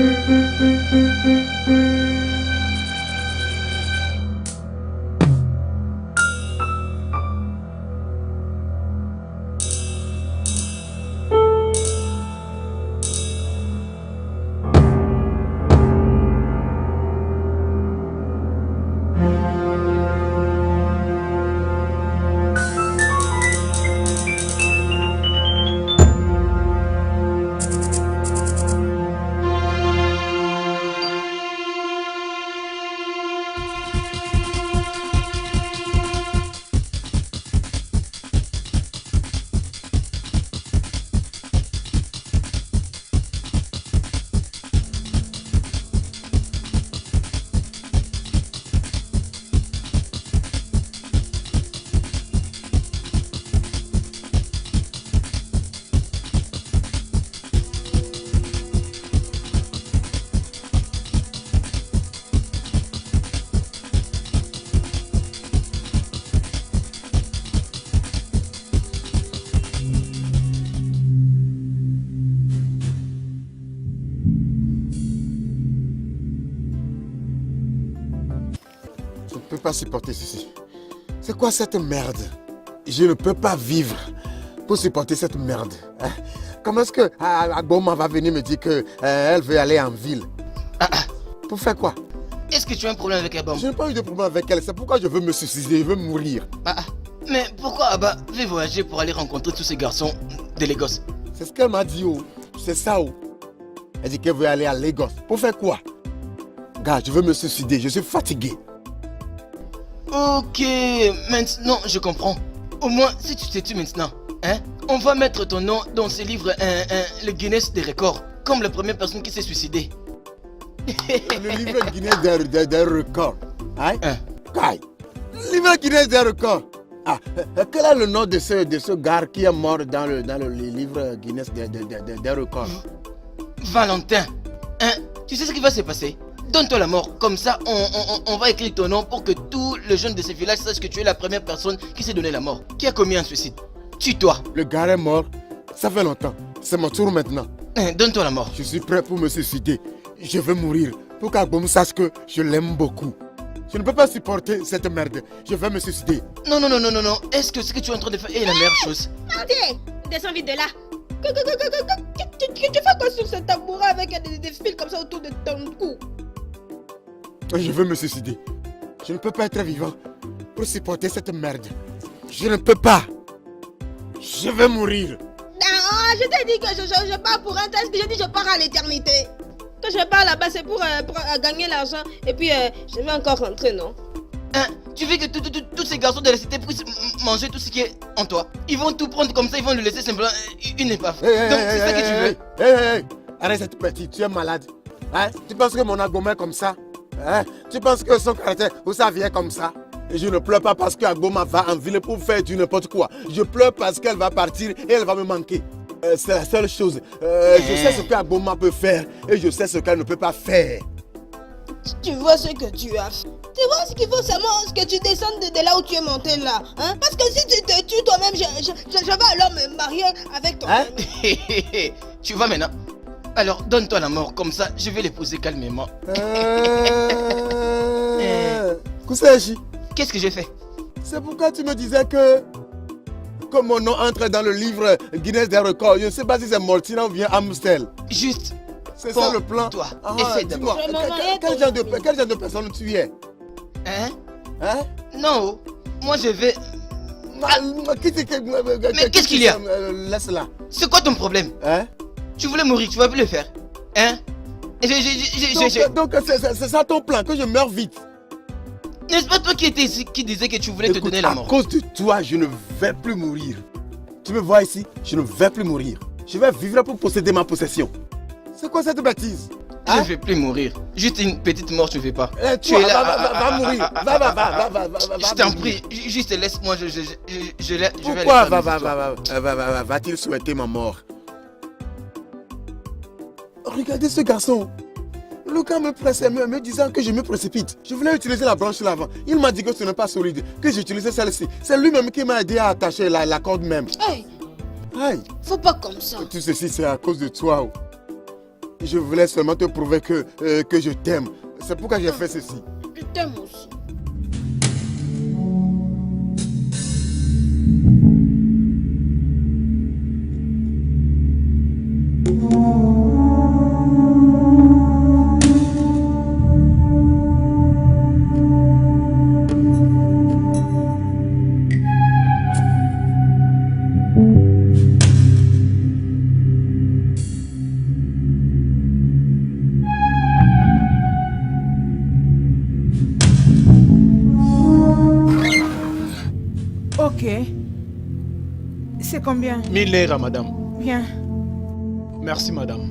Je ne peux pas supporter ceci. C'est quoi cette merde? Je ne peux pas vivre pour supporter cette merde. Comment est-ce que Agboma va venir me dire qu'elle veut aller en ville? Pour faire quoi? Est-ce que tu as un problème avec Abba? Je n'ai pas eu de problème avec elle, c'est pourquoi je veux me suicider, je veux mourir. Mais pourquoi Abba veut voyager pour aller rencontrer tous ces garçons de Lagos? C'est ce qu'elle m'a dit, oh. C'est ça, oh. Elle dit qu'elle veut aller à Lagos. Pour faire quoi? Gars, je veux me suicider, je suis fatigué. Ok, maintenant je comprends. Au moins, si tu te tues maintenant, on va mettre ton nom dans ce livre, le Guinness des records, comme la première personne qui s'est suicidée. Le livre Guinness des records. Hein? Kai. Le livre Guinness des records. Quel est le nom de ce gars qui est mort dans le livre Guinness des records? Valentin. Tu sais ce qui va se passer? Donne-toi la mort, comme ça on va écrire ton nom pour que tous les jeunes de ce village sachent que tu es la première personne qui s'est donné la mort, qui a commis un suicide. Tue-toi. Le gars est mort, ça fait longtemps, c'est mon tour maintenant. Donne-toi la mort. Je suis prêt pour me suicider, je veux mourir, pour qu'Agbom sache que je l'aime beaucoup. Je ne peux pas supporter cette merde, je vais me suicider. Non, est-ce que ce que tu es en train de faire est la meilleure chose? Mardi, descends vite de là. Tu fais quoi sur ce tabouret avec des fils comme ça autour de ton cou? Je veux me suicider. Je ne peux pas être vivant pour supporter cette merde. Je ne peux pas. Je vais mourir. Non, je t'ai dit que je pars pour un test. Je dis je pars à l'éternité. Quand je pars là-bas, c'est pour gagner l'argent. Et puis, je vais encore rentrer, non? Tu veux que tous ces garçons de la cité puissent manger tout ce qui est en toi? Ils vont tout prendre comme ça, ils vont le laisser simplement une épave. Donc c'est ça que tu veux. Arrête cette petite, tu es malade. Tu penses que mon Agboma est comme ça? Tu penses que son caractère, où ça vient comme ça? Et je ne pleure pas parce qu'Agboma va en ville pour faire du n'importe quoi. Je pleure parce qu'elle va partir et elle va me manquer. C'est la seule chose. Je sais ce qu'Agboma peut faire et je sais ce qu'elle ne peut pas faire. Tu vois ce que tu as fait. Tu vois ce qu'il faut seulement que tu descendes de là où tu es monté là. Parce que si tu te tues toi-même, je vais alors me marier avec toi. Tu vois maintenant? Alors donne-toi la mort, comme ça je vais l'épouser calmement. Kuseji, qu'est-ce que j'ai fait? C'est pourquoi tu me disais que mon nom entre dans le livre Guinness des records. Je ne sais pas si c'est Mortina ou bien Amstel. Juste. C'est ça le plan. Toi, essaie d'abord. Quel genre de personne tu es? Non, moi je vais... Mais qu'est-ce qu'il y a? Laisse-la. C'est quoi ton problème? Tu voulais mourir, tu vas plus le faire. Donc c'est ça ton plan, que je meurs vite. N'est-ce pas toi qui étais ici, qui disais que tu voulais te donner la mort? À cause de toi, je ne vais plus mourir. Tu me vois ici, je ne vais plus mourir. Je vais vivre pour posséder ma possession. C'est quoi cette bêtise? Je ne vais plus mourir. Juste une petite mort, je ne vais pas. Tu es là. Va mourir. Va. Je t'en prie, juste laisse-moi, je vais aller. Pourquoi va-t-il souhaiter ma mort? Regardez ce garçon. Le gars me pressait, me disant que je me précipite. Je voulais utiliser la branche là avant. Il m'a dit que ce n'est pas solide, que j'utilisais celle-ci. C'est lui-même qui m'a aidé à attacher la corde même. Hey. Faut pas comme ça. Tout ceci, c'est à cause de toi. Je voulais seulement te prouver que je t'aime. C'est pourquoi j'ai fait ceci. Je t'aime aussi. Ok. C'est combien? 1000 lira, madame. Bien. Merci, madame.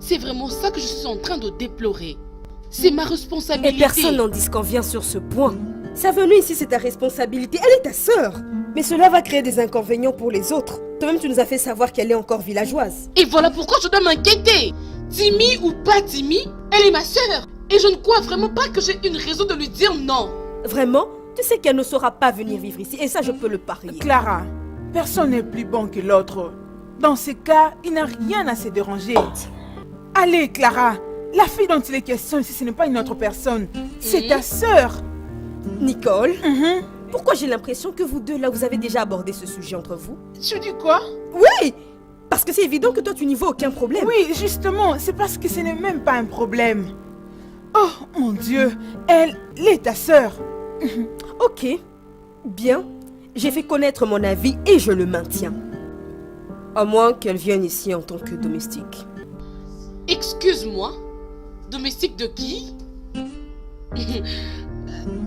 C'est vraiment ça que je suis en train de déplorer. C'est ma responsabilité. Et personne n'en disconvient sur ce point. Sa venue ici, c'est ta responsabilité. Elle est ta sœur. Mais cela va créer des inconvénients pour les autres. Toi-même, tu nous as fait savoir qu'elle est encore villageoise. Et voilà pourquoi je dois m'inquiéter. Timmy ou pas Timmy, elle est ma sœur. Et je ne crois vraiment pas que j'ai une raison de lui dire non. Vraiment? Tu sais qu'elle ne saura pas venir vivre ici. Et ça, je peux le parier. Clara, personne n'est plus bon que l'autre. Dans ce cas, il n'a rien à se déranger. Allez, Clara. La fille dont il est question ici, ce n'est pas une autre personne. C'est ta sœur. Nicole, pourquoi j'ai l'impression que vous deux, là, vous avez déjà abordé ce sujet entre vous? Tu dis quoi? Oui! Parce que c'est évident que toi, tu n'y vois aucun problème. Oui, justement, c'est parce que ce n'est même pas un problème. Oh, mon Dieu, elle est ta sœur. Ok, bien. J'ai fait connaître mon avis et je le maintiens. À moins qu'elle vienne ici en tant que domestique. Excuse-moi. Domestique de qui?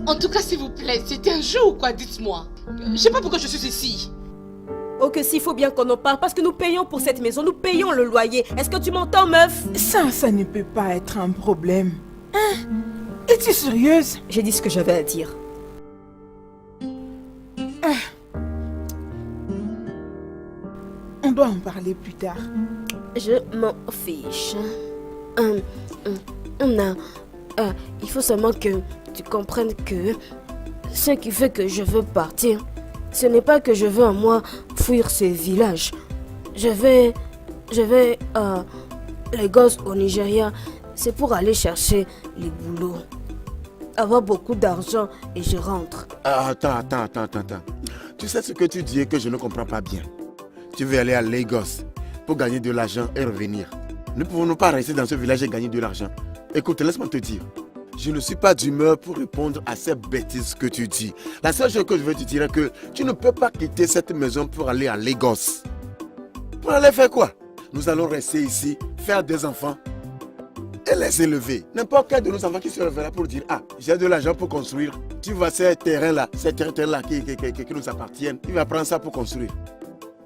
En tout cas, s'il vous plaît, c'était un jeu ou quoi? Dites-moi. Je sais pas pourquoi je suis ici. Ok, s'il faut bien qu'on en parle, parce que nous payons pour cette maison, nous payons le loyer. Est-ce que tu m'entends, meuf? Ça ne peut pas être un problème. Hein? Es-tu sérieuse? J'ai dit ce que j'avais à dire. On doit en parler plus tard. Je m'en fiche. Il faut seulement que tu comprennes que ce qui fait que je veux partir, ce n'est pas que je veux à moi fuir ce village. Je vais à Lagos au Nigeria, c'est pour aller chercher les boulots. Avoir beaucoup d'argent et je rentre. Attends. Tu sais ce que tu dis et que je ne comprends pas bien. Tu veux aller à Lagos pour gagner de l'argent et revenir. Nous ne pouvons pas rester dans ce village et gagner de l'argent. Écoute, laisse-moi te dire. Je ne suis pas d'humeur pour répondre à ces bêtises que tu dis. La seule chose que je veux te dire est que tu ne peux pas quitter cette maison pour aller à Lagos. Pour aller faire quoi? Nous allons rester ici, faire des enfants et les élever. N'importe quel de nos enfants qui se lèvera pour dire « Ah, j'ai de l'argent pour construire. Tu vois ces terrains-là, qui nous appartiennent. Tu vas prendre ça pour construire. »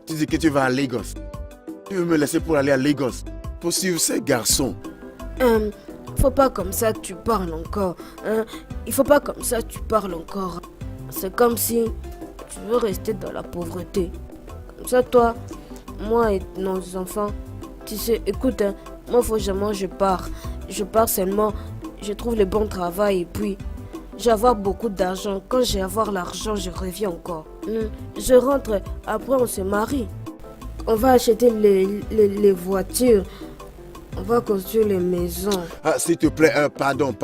Tu dis que tu vas à Lagos. Tu veux me laisser pour aller à Lagos, pour suivre ces garçons. Faut pas comme ça tu parles encore. Il faut pas comme ça tu parles encore. C'est comme si tu veux rester dans la pauvreté. Comme ça toi, moi et nos enfants, tu sais, écoute, moi franchement je pars. Je pars seulement, je trouve le bon travail et puis je vais avoir beaucoup d'argent. Quand je vais avoir l'argent, je reviens encore. Je rentre, après on se marie. On va acheter les voitures. On va construire les maisons. Ah, s'il te plaît, pardon.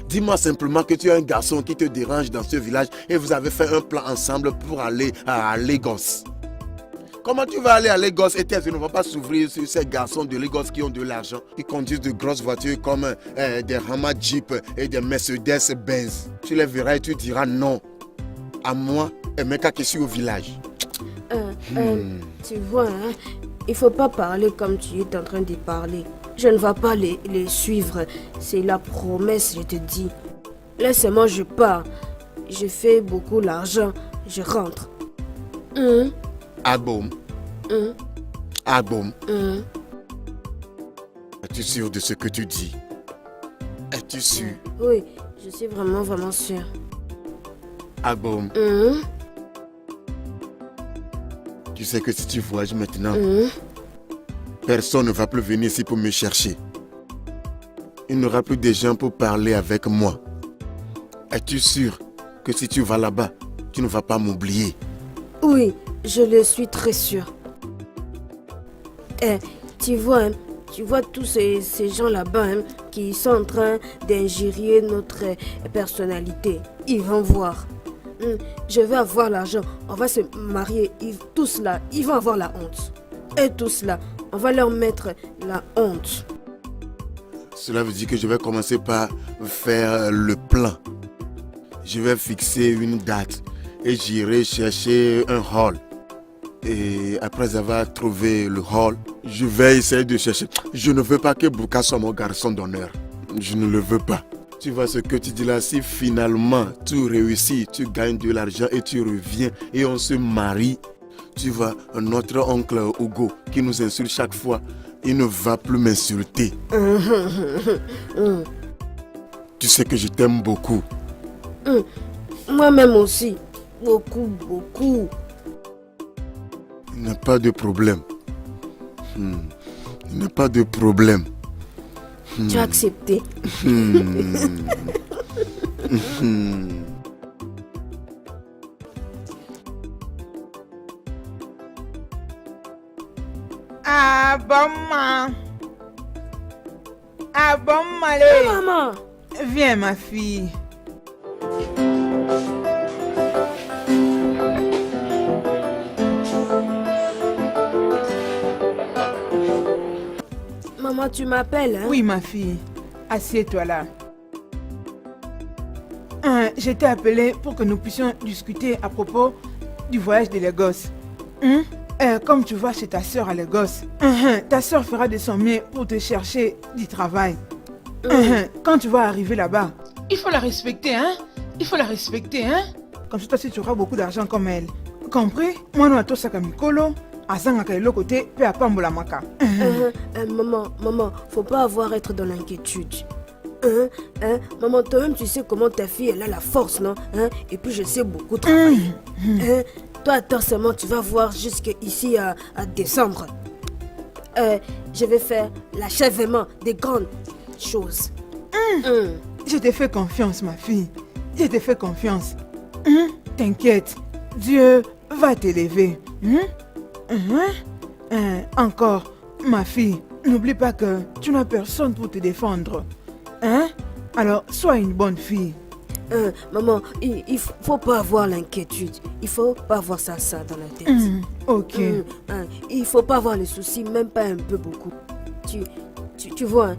Dis-moi simplement que tu es un garçon qui te dérange dans ce village et vous avez fait un plan ensemble pour aller à Lagos. Comment tu vas aller à Lagos et tes yeux ne vont pas s'ouvrir sur ces garçons de Lagos qui ont de l'argent, qui conduisent de grosses voitures comme des Hummer Jeep et des Mercedes Benz. Tu les verras et tu diras non à moi et Meka qui suis au village. Tu vois, il faut pas parler comme tu es en train de parler. Je ne vais pas les suivre. C'est la promesse, je te dis. Laisse-moi, je pars. Je fais beaucoup l'argent. Je rentre. Agboum. Es-tu sûr de ce que tu dis? Es-tu sûr? Oui, je suis vraiment sûre. Agboum. Tu sais que si tu voyages maintenant, personne ne va plus venir ici pour me chercher. Il n'y aura plus de gens pour parler avec moi. Es-tu sûr que si tu vas là-bas, tu ne vas pas m'oublier? Oui, je le suis très sûr. Tu vois tous ces gens là-bas qui sont en train d'injurier notre personnalité. Ils vont voir. Je vais avoir l'argent, on va se marier. Tous là, ils vont avoir la honte. Et tous là, on va leur mettre la honte. Cela veut dire que je vais commencer par faire le plan. Je vais fixer une date et j'irai chercher un hall. Et après avoir trouvé le hall, je vais essayer de chercher. Je ne veux pas que Bouka soit mon garçon d'honneur. Je ne le veux pas. Tu vois ce que tu dis là, si finalement tu réussis, tu gagnes de l'argent et tu reviens et on se marie, tu vois, notre oncle Hugo qui nous insulte chaque fois, il ne va plus m'insulter. Tu sais que je t'aime beaucoup. Moi-même aussi. Beaucoup, beaucoup. Il n'y a pas de problème. Il n'y a pas de problème. Tu as accepté. Ah bon, allez. Maman. Viens, ma fille. Maman, tu m'appelles, hein? Oui, ma fille. Assieds-toi là. Je t'ai appelé pour que nous puissions discuter à propos du voyage de Lagos. Comme tu vois chez ta soeur à Lagos, ta soeur fera de son mieux pour te chercher du travail. Quand tu vas arriver là-bas, il faut la respecter, hein? Il faut la respecter, hein? Comme ça, toi, si tu auras beaucoup d'argent comme elle. Compris? Moi, nous, à toi, ça comme Mikolo. Azanga le côté, peu à pambola maka. Maman, faut pas être dans l'inquiétude. Maman, toi-même, tu sais comment ta fille, elle a la force, non? Et puis, je sais beaucoup travailler. Toi, attends seulement, tu vas voir jusqu'ici à décembre. Je vais faire l'achèvement des grandes choses. Je te fais confiance, ma fille. Je te fais confiance. T'inquiète, Dieu va t'élever. Encore, ma fille, n'oublie pas que tu n'as personne pour te défendre. Alors, sois une bonne fille. Maman, il faut pas avoir l'inquiétude. Il faut pas avoir ça dans la tête. Ok. Il faut pas avoir les soucis, même pas un peu beaucoup. Tu vois,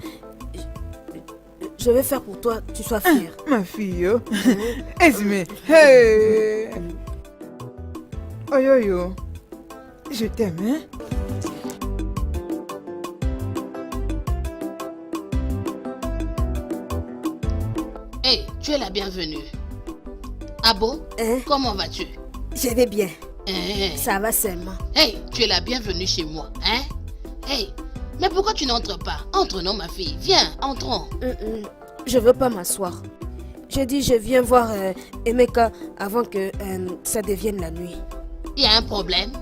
je vais faire pour toi, tu sois fière. Ma fille, Esme, hey. Oyoyo, je t'aime, hein? Hey, tu es la bienvenue. Ah bon? Comment vas-tu? Je vais bien. Hein? Ça va seulement. Hey, tu es la bienvenue chez moi, hein? Hey, mais pourquoi tu n'entres pas? Entre, non, ma fille. Viens, entrons. Je veux pas m'asseoir. J'ai dit je viens voir Emeka avant que ça devienne la nuit. Il y a un problème?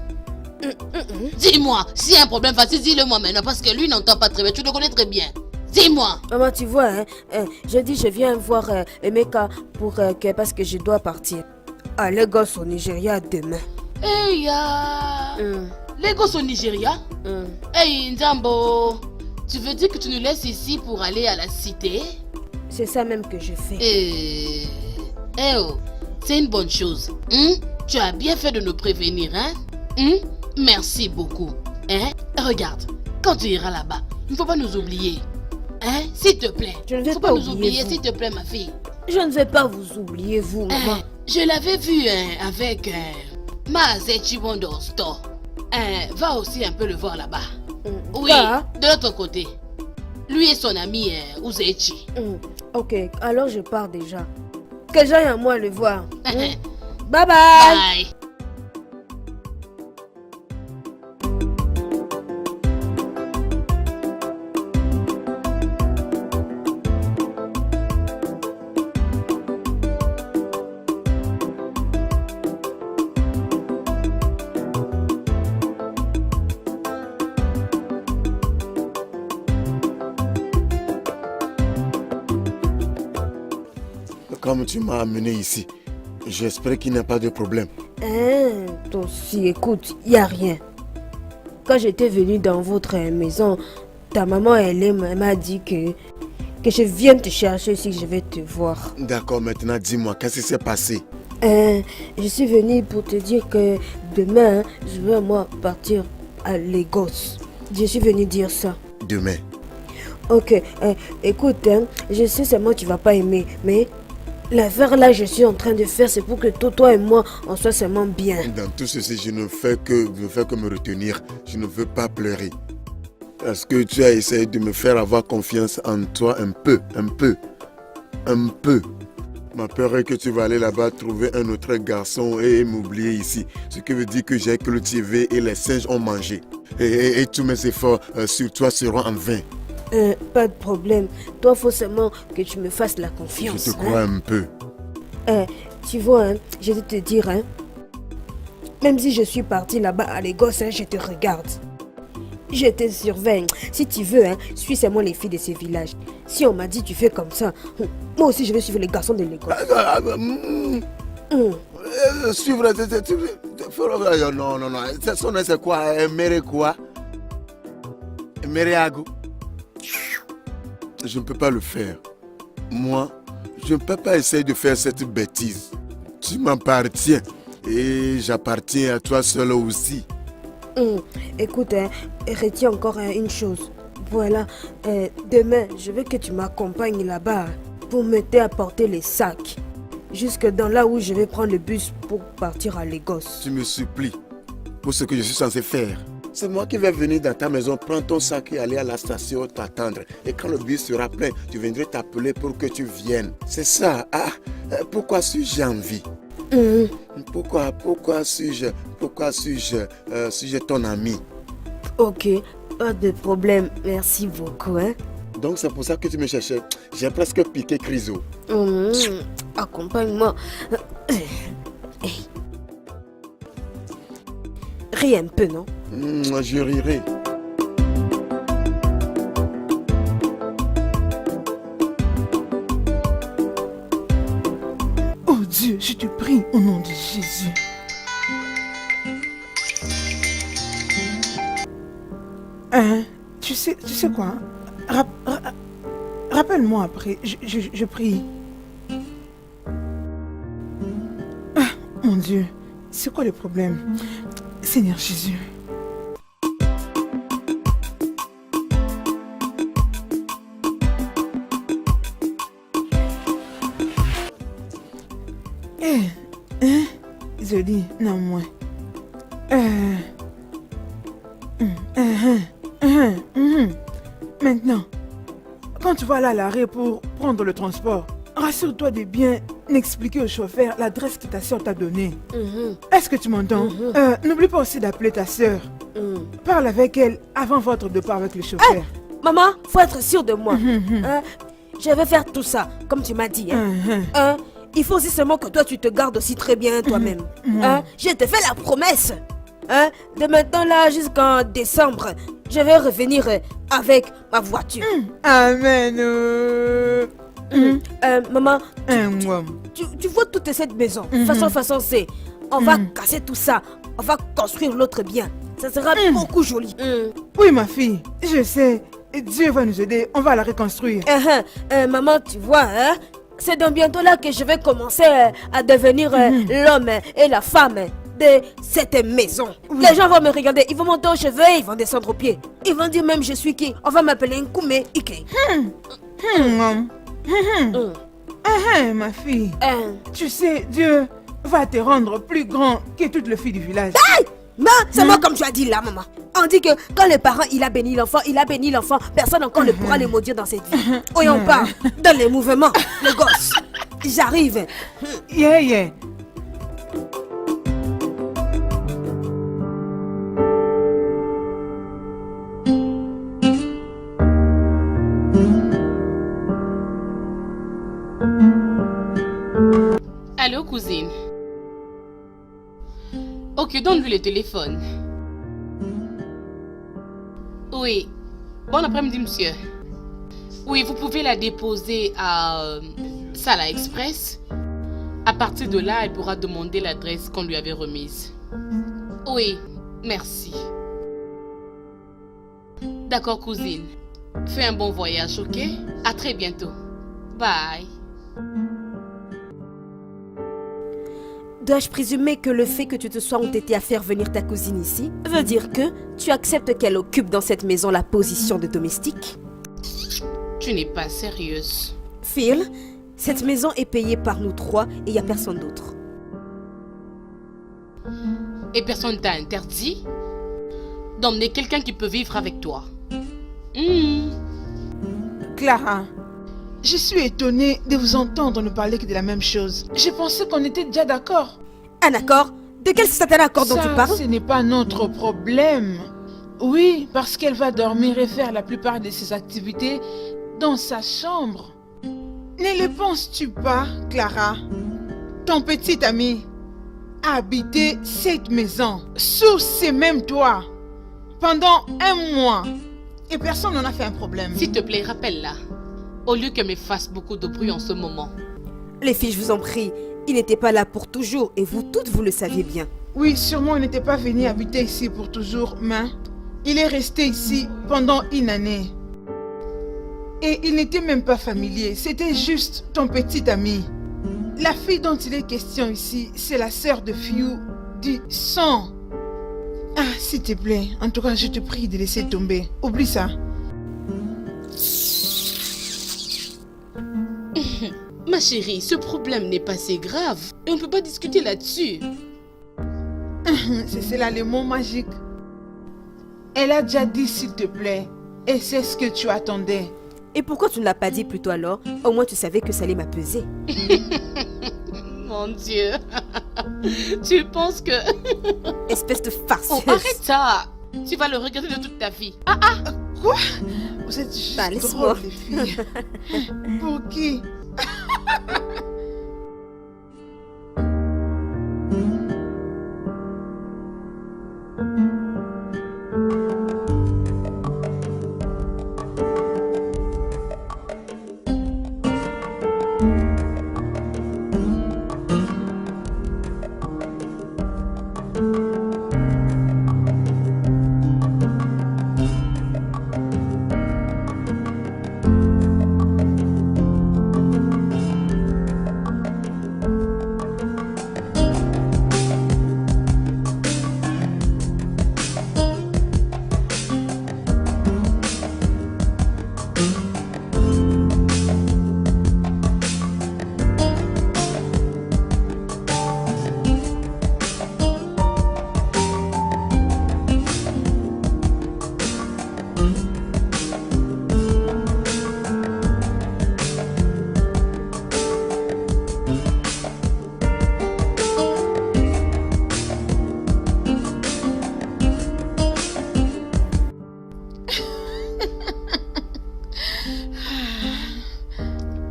Dis-moi, s'il y a un problème, vas-y, dis-le-moi maintenant, parce que lui n'entend pas très bien, tu le connais très bien. Dis-moi. Maman, tu vois, je dis je viens voir Emeka parce que je dois partir à Lagos au Nigeria demain. Hey, Lagos au Nigeria? Hey, Nzambo, tu veux dire que tu nous laisses ici pour aller à la cité? C'est ça même que je fais. Oh, c'est une bonne chose. Tu as bien fait de nous prévenir, hein? Merci beaucoup. Regarde, quand tu iras là-bas, il ne faut pas nous oublier. S'il te plaît. Je ne vais faut pas nous oublier, s'il te plaît, ma fille. Je ne vais pas vous oublier, vous, maman. Je l'avais vu avec Mazechi Wonder Store. Va aussi un peu le voir là-bas. Oui, de l'autre côté. Lui et son ami Uzechi. Ok, alors je pars déjà. Que j'aille à moi le voir. Bye bye. Bye. comme tu m'as amené ici, j'espère qu'il n'y a pas de problème. Hein, toi aussi, écoute, il n'y a rien. Quand j'étais venue dans votre maison, ta maman, elle m'a dit que je vienne te chercher si je vais te voir. D'accord, maintenant dis-moi, qu'est-ce qui s'est passé? Je suis venue pour te dire que demain, je vais moi partir à Lagos. Je suis venue dire ça. Demain. Ok, écoute, hein, je sais seulement que tu vas pas aimer, mais l'affaire là, je suis en train de faire, c'est pour que toi et moi, on soit seulement bien. Dans tout ceci, je ne fais que me retenir. Je ne veux pas pleurer. Parce que tu as essayé de me faire avoir confiance en toi un peu. Ma peur est que tu vas aller là-bas trouver un autre garçon et m'oublier ici. Ce qui veut dire que j'ai cultivé et les singes ont mangé. Et tous mes efforts sur toi seront en vain. Pas de problème. Toi, faut seulement que tu me fasses la confiance. Je te crois un peu. Tu vois, hein, je vais te dire, hein, même si je suis partie là-bas à Lagos, hein, je te regarde. Je te surveille. Si tu veux, hein, suis seulement les filles de ces villages. Si on m'a dit tu fais comme ça, moi aussi je vais suivre les garçons de Lagos. Suivre... Non. Son nom c'est quoi? Mere quoi? Mereago. Je ne peux pas le faire. Moi, je ne peux pas essayer de faire cette bêtise. Tu m'appartiens. Et j'appartiens à toi seul aussi. Écoute, hein, retiens encore une chose. Voilà, demain, je veux que tu m'accompagnes là-bas pour m'aider à porter les sacs. Jusque dans là où je vais prendre le bus pour partir à Lagos. Tu me supplies pour ce que je suis censé faire. C'est moi qui vais venir dans ta maison, prendre ton sac et aller à la station t'attendre. Et quand le bus sera plein, je viendrai t'appeler pour que tu viennes. C'est ça. Pourquoi suis-je en vie? Pourquoi suis-je ton ami? Ok, pas de problème. Merci beaucoup. Hein? Donc c'est pour ça que tu me cherchais. J'ai presque piqué Criso. Accompagne-moi. Ris un peu, non? Je rirai. Oh Dieu, je te prie au nom de Jésus. Tu sais quoi? Rappelle-moi après, je prie. Mon Dieu, c'est quoi le problème? Seigneur Jésus. Zodi, non moi. Maintenant, quand tu vas aller à l'arrêt pour prendre le transport, rassure-toi de bien expliquer au chauffeur l'adresse que ta soeur t'a donnée. Est-ce que tu m'entends? N'oublie pas aussi d'appeler ta soeur. Parle avec elle avant votre départ avec le chauffeur. Maman, faut être sûr de moi. Je vais faire tout ça, comme tu m'as dit. Il faut aussi seulement que toi, tu te gardes aussi très bien toi-même. Je te fais la promesse. De maintenant là jusqu'en décembre, je vais revenir avec ma voiture. Amen. Maman, tu vois toute cette maison. Façon, c'est... On va casser tout ça. On va construire l'autre bien. Ça sera beaucoup joli. Oui, ma fille, je sais. Dieu va nous aider. On va la reconstruire. Maman, tu vois, c'est dans bientôt là que je vais commencer à devenir l'homme et la femme de cette maison. Les gens vont me regarder, ils vont monter aux cheveux et ils vont descendre aux pieds. Ils vont dire même je suis qui. On va m'appeler Nkume Ike. Ma fille, tu sais, Dieu va te rendre plus grand que toutes les filles du village. C'est moi comme tu as dit là, maman. On dit que quand le parent il a béni l'enfant, personne encore ne pourra le maudire dans cette vie. Oui, on part dans les mouvements, le gosse. J'arrive. Yeah. Allô, cousine? Ok, donne-lui le téléphone. Oui. Bon après-midi, monsieur. Oui, vous pouvez la déposer à Sala Express. À partir de là, elle pourra demander l'adresse qu'on lui avait remise. Oui, merci. D'accord, cousine. Fais un bon voyage, ok? À très bientôt. Bye. Dois-je présumer que le fait que tu te sois entêté à faire venir ta cousine ici veut dire que tu acceptes qu'elle occupe dans cette maison la position de domestique? Tu n'es pas sérieuse. Phil, cette maison est payée par nous trois et il n'y a personne d'autre. Et personne t'a interdit d'emmener quelqu'un qui peut vivre avec toi. Clara, je suis étonnée de vous entendre ne parler que de la même chose. Je pensais qu'on était déjà d'accord. Un accord? De quel certain accord dont tu parles? Ce n'est pas notre problème. Oui, parce qu'elle va dormir et faire la plupart de ses activités dans sa chambre. Ne le penses-tu pas, Clara? Ton petit ami a habité cette maison sous ces mêmes toits pendant un mois et personne n'en a fait un problème. S'il te plaît, rappelle-la. Au lieu qu'elle me fasse beaucoup de bruit en ce moment. Les filles, je vous en prie, il n'était pas là pour toujours et vous toutes, vous le saviez bien. Oui, sûrement il n'était pas venu habiter ici pour toujours, mais il est resté ici pendant une année. Et il n'était même pas familier, c'était juste ton petit ami. La fille dont il est question ici, c'est la sœur de Fiu du sang. Ah, s'il te plaît, en tout cas, je te prie de laisser tomber. Oublie ça. Ma chérie, ce problème n'est pas si grave. Et on ne peut pas discuter là-dessus. C'est cela le mot magique. Elle a déjà dit s'il te plaît. Et c'est ce que tu attendais. Et pourquoi tu ne l'as pas dit plus tôt alors? Au moins tu savais que ça allait m'apaiser. Mon Dieu. Tu penses que... Espèce de farceuse. Oh, arrête ça. Tu vas le regretter de toute ta vie. Quoi? Vous êtes juste Bah, laisse-moi. drôles, les filles. Pour qui?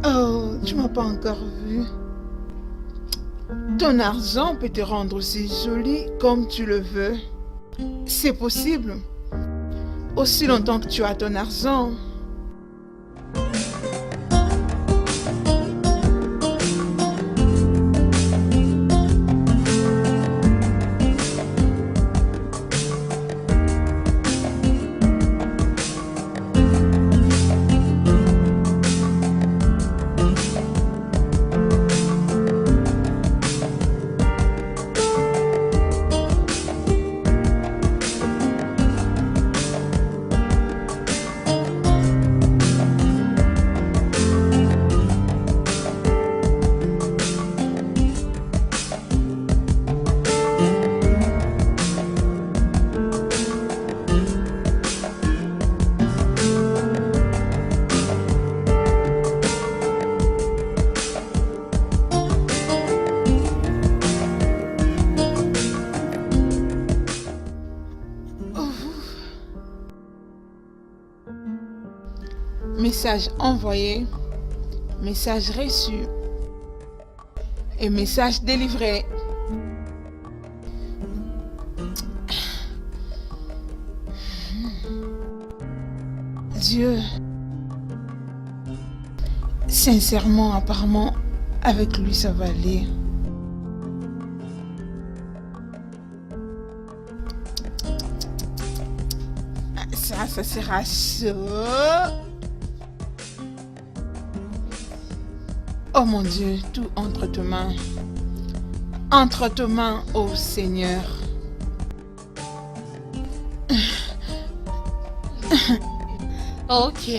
Oh, tu m'as pas encore vu. Ton argent peut te rendre aussi jolie comme tu le veux. C'est possible. Aussi longtemps que tu as ton argent. Message envoyé, message reçu et message délivré. Dieu, sincèrement, apparemment, avec lui ça va aller. Ça sera chaud. Oh mon Dieu, tout entre tes mains. Entre tes mains, ô Seigneur. Ok.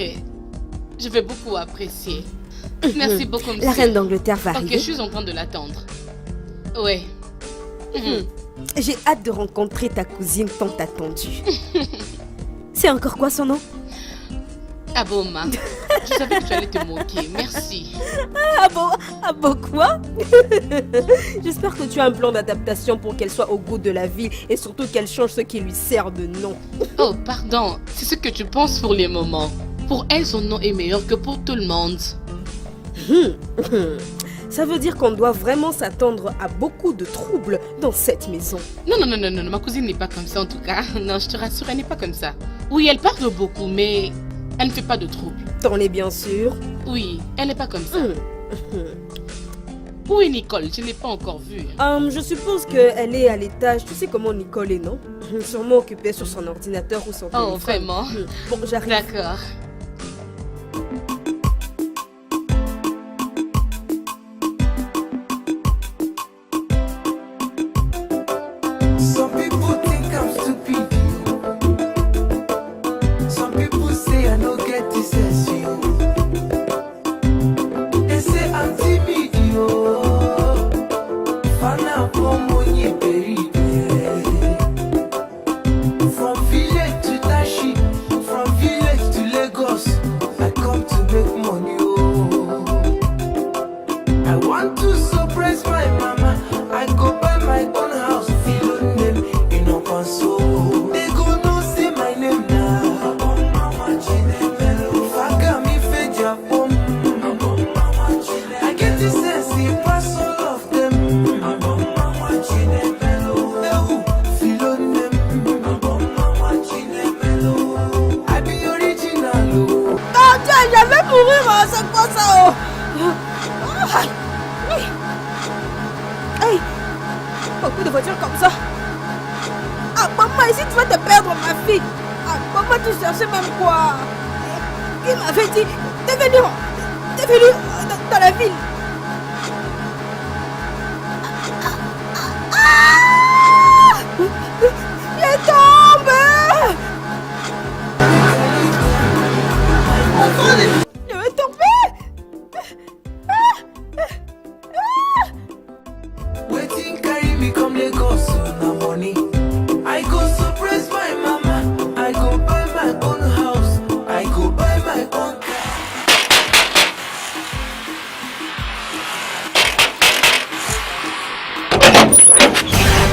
Je vais beaucoup apprécier. Merci beaucoup, monsieur. La reine d'Angleterre va Ok, arriver. je suis en train de l'attendre. Ouais. J'ai hâte de rencontrer ta cousine tant attendue. C'est encore quoi son nom? Aboma. Je savais que tu allais te moquer. Merci. Ah bon quoi? J'espère que tu as un plan d'adaptation pour qu'elle soit au goût de la ville et surtout qu'elle change ce qui lui sert de nom. Oh, pardon. C'est ce que tu penses pour les moments. Pour elle, son nom est meilleur que pour tout le monde. Ça veut dire qu'on doit vraiment s'attendre à beaucoup de troubles dans cette maison. Non, ma cousine n'est pas comme ça en tout cas. Non, je te rassure, elle n'est pas comme ça. Oui, elle parle beaucoup, mais elle ne fait pas de troubles. T'en es bien sûr? Oui, elle n'est pas comme ça. Où est Nicole? Je ne l'ai pas encore vue. Je suppose qu'elle est à l'étage. Tu sais comment Nicole est, non? Sûrement occupée sur son ordinateur ou son téléphone. Oh, vraiment? Bon, j'arrive. D'accord. Some people think I'm stupid. Some people say I no get this sense. They say I'm timid. Fana pomonye peripe. From village to Tashi, from village to Lagos, I come to make money. I want to surprise my mama. I go buy my own house. So they go no say my name now. Fagami feja pom. I get this sense, pass all of them. I be original. Ah, tiens, j'allais mourir, hein, c'est quoi ça? Hey! Beaucoup de voitures comme ça. Ah, maman, ici tu vas te perdre, ma fille. Ah, maman, tu cherchais même quoi? Il m'avait dit, t'es venu dans la ville. Ah! Il est tombé! Il est tombé! Waiting carry me come Lagos, no money. I go surprise my mama. I go buy my own house. I go buy my own car.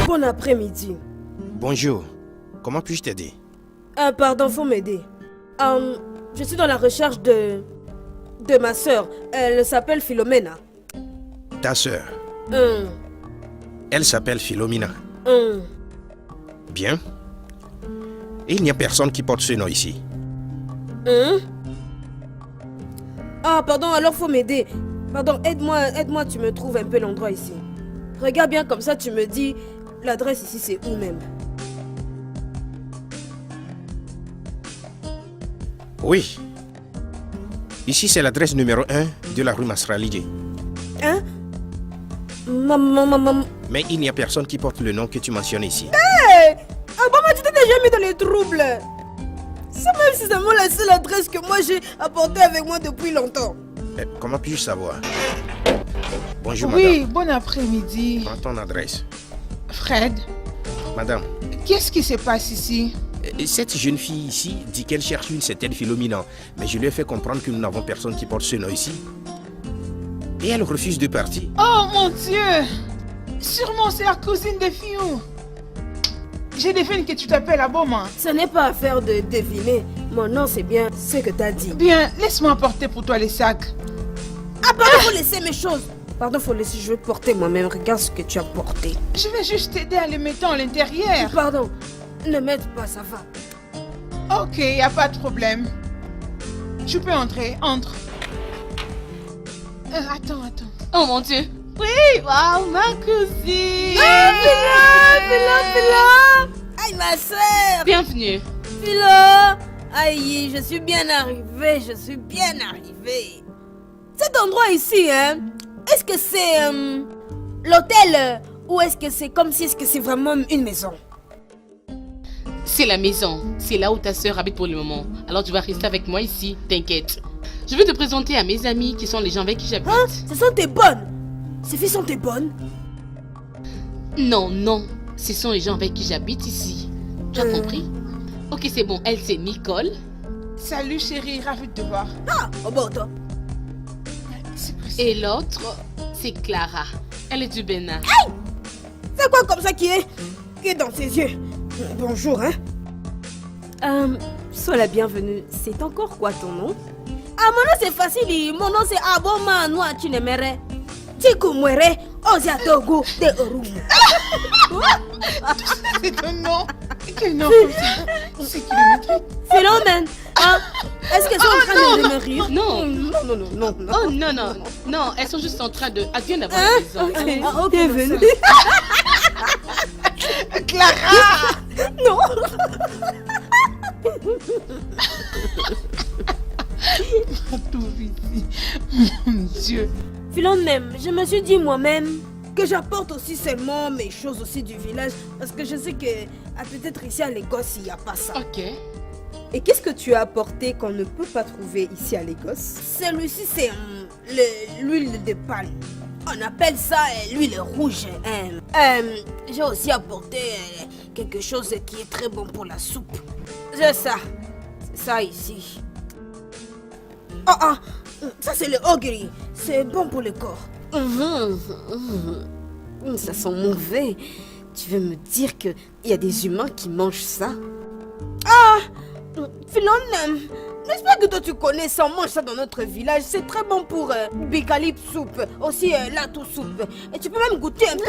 Bon après-midi. Bonjour, comment puis-je t'aider? Pardon, faut m'aider. Je suis dans la recherche de ma sœur. Elle s'appelle Philomena. Ta sœur, Hum, elle s'appelle Philomena. hum. Bien. Et il n'y a personne qui porte ce nom ici. Ah, pardon, alors faut m'aider. Pardon, aide-moi, tu me trouves un peu l'endroit ici. Regarde bien comme ça, tu me dis l'adresse ici, c'est où même? Oui. Ici, c'est l'adresse numéro 1 de la rue Masralidje. Hein? Maman. Mais il n'y a personne qui porte le nom que tu mentionnes ici. Hey! Ah, maman, tu t'es déjà mis dans les troubles. C'est même si c'est moi la seule adresse que moi j'ai apportée avec moi depuis longtemps. Comment puis-je savoir? Bonjour, Oui, madame. bon après-midi. Prends ton adresse. Fred, Madame, qu'est-ce qui se passe ici? cette jeune fille ici dit qu'elle cherche une certaine Philomena. Mais je lui ai fait comprendre que nous n'avons personne qui porte ce nom ici. Et elle refuse de partir. Oh mon Dieu! Sûrement c'est la cousine de Fiou. J'ai devine que tu t'appelles Aboma. Ce n'est pas affaire de deviner. Mon nom, c'est bien ce que t'as dit. Bien, laisse-moi porter pour toi les sacs. Ah, pardon, faut laisser mes choses. Pardon, faut laisser, je vais porter moi-même. Regarde ce que tu as porté. Je vais juste t'aider à les mettre à l'intérieur. Pardon, ne m'aide pas, ça va. Ok, y a pas de problème. Tu peux entrer, entre. Attends. Oh mon Dieu. Oui, waouh, ma cousine. Philo. Aïe, ma soeur. Bienvenue. Philo. Aïe, je suis bien arrivée, je suis bien arrivée. Cet endroit ici, hein, est-ce que c'est l'hôtel ou est-ce que c'est comme si c'est vraiment une maison? C'est la maison. C'est là où ta soeur habite pour le moment. Alors tu vas rester avec moi ici, t'inquiète. Je vais te présenter à mes amis qui sont les gens avec qui j'habite. Hein? Ce sont tes bonnes? Ces filles sont tes bonnes? Non, non. Ce sont les gens avec qui j'habite ici. Tu as compris? Ok, c'est bon. Elle, c'est Nicole. Salut chérie, ravie de te voir. Ah, oh bon, toi. Et l'autre, c'est Clara. Elle est du Bénin. Hey! C'est quoi comme ça qui est dans ses yeux? Bonjour, hein? Sois la bienvenue. C'est encore quoi ton nom? Ah, mon nom c'est facile. Mon nom c'est Aboma Noa Chinemere. Tikumwere Oziatogo de Orum. C'est ton nom. Quel nom comme ça? C'est kilométrique. Phénomène. Hein? Est-ce qu'elles sont en train de me rire? Non. Non. Oh non, non. Non, elles sont juste en train de... Elles viennent d'avoir Hein? la maison. Ah, ok, Bienvenue. Clara! Non. Tout ici. Mon Dieu. Philomène, je me suis dit moi-même que j'apporte aussi seulement mes choses aussi du village parce que je sais que peut-être ici à Lagos il n'y a pas ça. Ok. Et qu'est-ce que tu as apporté qu'on ne peut pas trouver ici à Lagos? Celui-ci c'est l'huile de palme. On appelle ça l'huile rouge. J'ai aussi apporté quelque chose qui est très bon pour la soupe. C'est ça. C'est ça ici. Ça c'est le ogiri. C'est bon pour le corps. Ça sent mauvais. Tu veux me dire qu'il y a des humains qui mangent ça? Philomène, n'est-ce pas que toi tu connais ça? On mange ça dans notre village. C'est très bon pour bikalip soupe. Aussi latou soupe. Et tu peux même goûter un peu.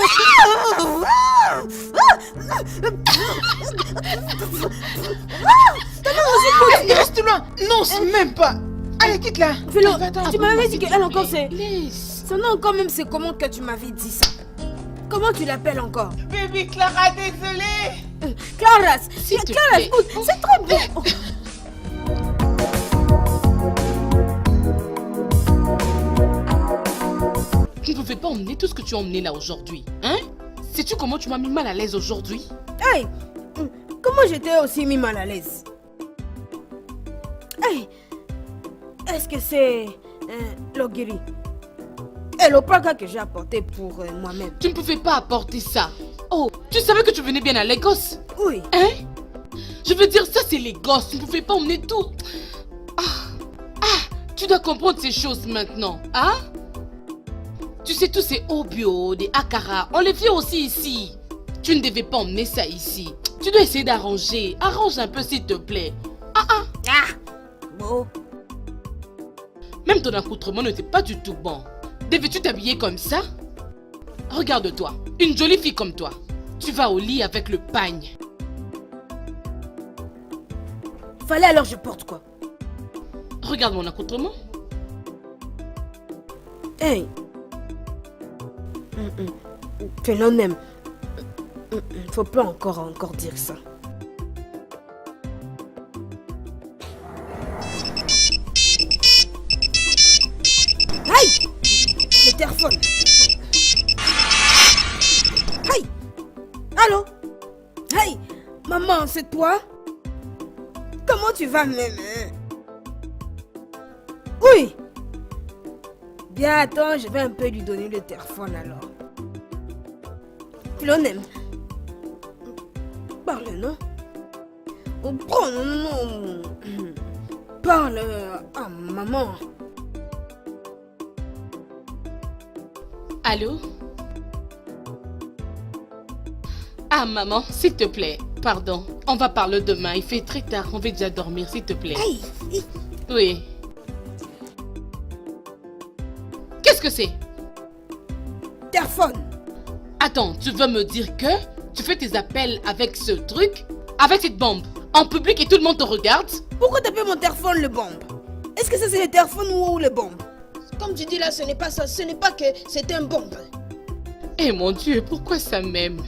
Reste loin. Non, c'est même pas. Allez, quitte-la. Philo, Va-t'en. tu m'avais dit qu'elle encore c'est... Laisse. Son nom encore même c'est comment que tu m'avais dit ça? Comment tu l'appelles encore? Baby Clara, désolée. Clara, S'il te Clara, plaît. écoute, c'est très bon. Tu ne pouvais pas emmener tout ce que tu as emmené là aujourd'hui. Hein? Sais-tu comment tu m'as mis mal à l'aise aujourd'hui? Hey, comment j'étais aussi mis mal à l'aise? Hey, est-ce que c'est l'ogiri et l'opaka que j'ai apporté pour moi-même? Tu ne pouvais pas apporter ça. Oh, tu savais que tu venais bien à Lagos? Oui. Hein? Je veux dire, ça c'est Lagos. Tu ne pouvais pas emmener tout. Tu dois comprendre ces choses maintenant. Hein? Tu sais, tous ces obio, des akara, on les fait aussi ici. Tu ne devais pas emmener ça ici. Tu dois essayer d'arranger. Arrange un peu s'il te plaît. Bon. Même ton accoutrement n'était pas du tout bon. Devais-tu t'habiller comme ça? Regarde-toi, une jolie fille comme toi. Tu vas au lit avec le pagne. Fallait alors je porte quoi? Regarde mon accoutrement. Hey. Philomène. Faut pas encore dire ça. Hey! Le téléphone. Hey! Allô? Hey! Maman, c'est toi? Comment tu vas même? Oui! Bien, attends, je vais un peu lui donner le téléphone alors. Philomène. Parle, non? Oh, non. Parle à maman. Allô? Ah maman, s'il te plaît, pardon. On va parler demain, il fait très tard, on va déjà dormir, s'il te plaît. Hey! Oui. Qu'est-ce que c'est? Téléphone. Attends, tu veux me dire que tu fais tes appels avec ce truc? Avec cette bombe? En public et tout le monde te regarde? Pourquoi t'appelles mon téléphone le bombe? Est-ce que ça c'est le téléphone ou le bombe? Comme tu dis là, ce n'est pas ça. Ce n'est pas que c'est un bombe. Eh mon Dieu, pourquoi ça m'aime?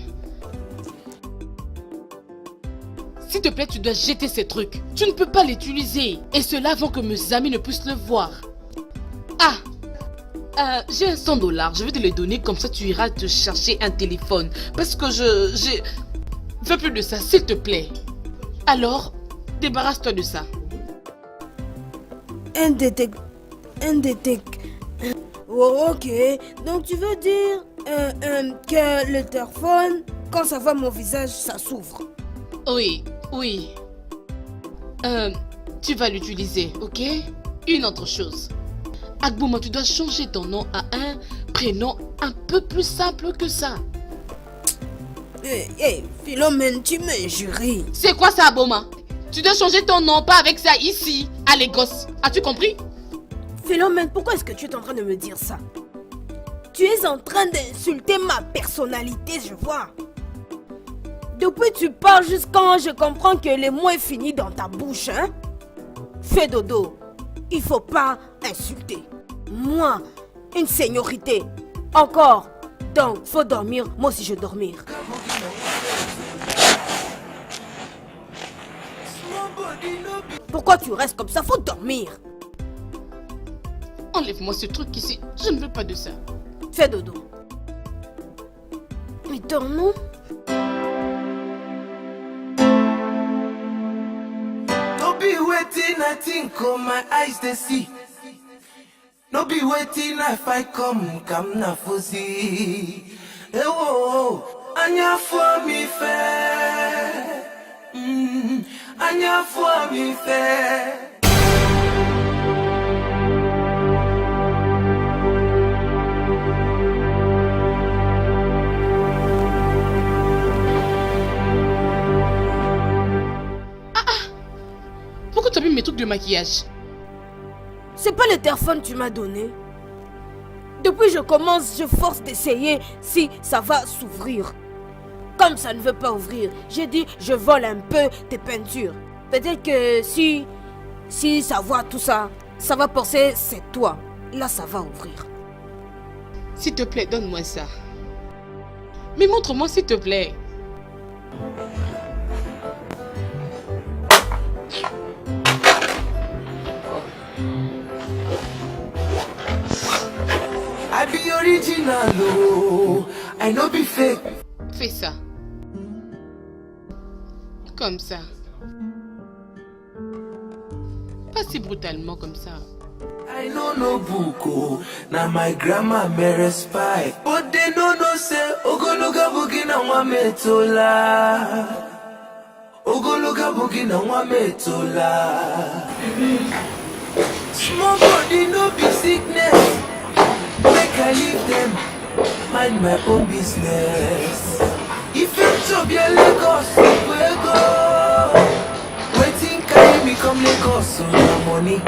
s'il te plaît, tu dois jeter ces trucs. Tu ne peux pas l'utiliser. Et cela avant que mes amis ne puissent le voir. J'ai un $100. Je vais te le donner, comme ça tu iras te chercher un téléphone. Parce que j'ai... Fais plus de ça, s'il te plaît. Alors, débarrasse-toi de ça. Un détec... Oh, ok. Donc tu veux dire que le téléphone, quand ça voit mon visage, ça s'ouvre. Oui. Tu vas l'utiliser, ok? Une autre chose. Agbouma, tu dois changer ton nom à un prénom un peu plus simple que ça. Philomène, tu m'injuries. C'est quoi ça, Agbouma? Tu dois changer ton nom, pas avec ça ici, à Lagos. As-tu compris? Philomène, pourquoi est-ce que tu es en train de me dire ça? Tu es en train d'insulter ma personnalité, je vois. Depuis tu parles jusqu'à je comprends que les mots est fini dans ta bouche, hein? Fais dodo. Il faut pas insulter. Moi, une seniorité. Encore. Donc, faut dormir. Moi aussi, je vais dormir. Pourquoi tu restes comme ça? Faut dormir. Enlève-moi ce truc ici. Je ne veux pas de ça. Fais dodo. Mais dormons. No be waiting, I think, oh my eyes they see. No be waiting, if I come na fusi. Eh oh, anya for me fair. Anya for me fair. Pourquoi tu as mis mes trucs de maquillage? C'est pas le téléphone que tu m'as donné. Depuis je commence, je force d'essayer si ça va s'ouvrir. Comme ça ne veut pas ouvrir, j'ai dit je vole un peu tes peintures. Peut-être que si ça voit tout ça, ça va penser c'est toi. Là ça va ouvrir. S'il te plaît, donne-moi ça. Mais montre-moi s'il te plaît. I be original, oh, I no be fake. Fais ça. Comme ça. Pas si brutalement comme ça. I know no book, oh, na my grandma mere spy. But they no say, Ogologa bugi na wametola. Ogologa bugi na wametola. Small body no be sickness. Make I leave them, mind my own business. If you job your Lagos, we go. Waiting carry me come Lagos, so no money.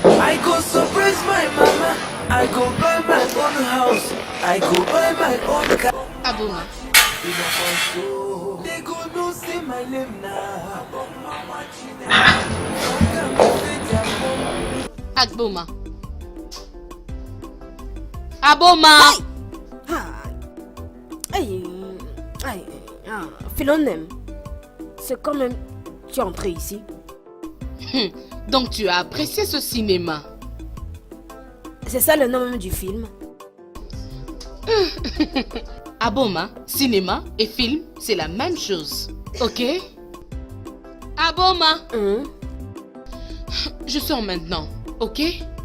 I go surprise my mama. I go buy my own house. I go buy my own car. Agbouma. They go no say my name now. Agbouma. Agbouma. Philomène, c'est quand même tu es entré ici. Donc tu as apprécié ce cinéma. C'est ça le nom même du film. Agbouma, cinéma et film, c'est la même chose. Ok? Agbouma. Je sors maintenant, ok?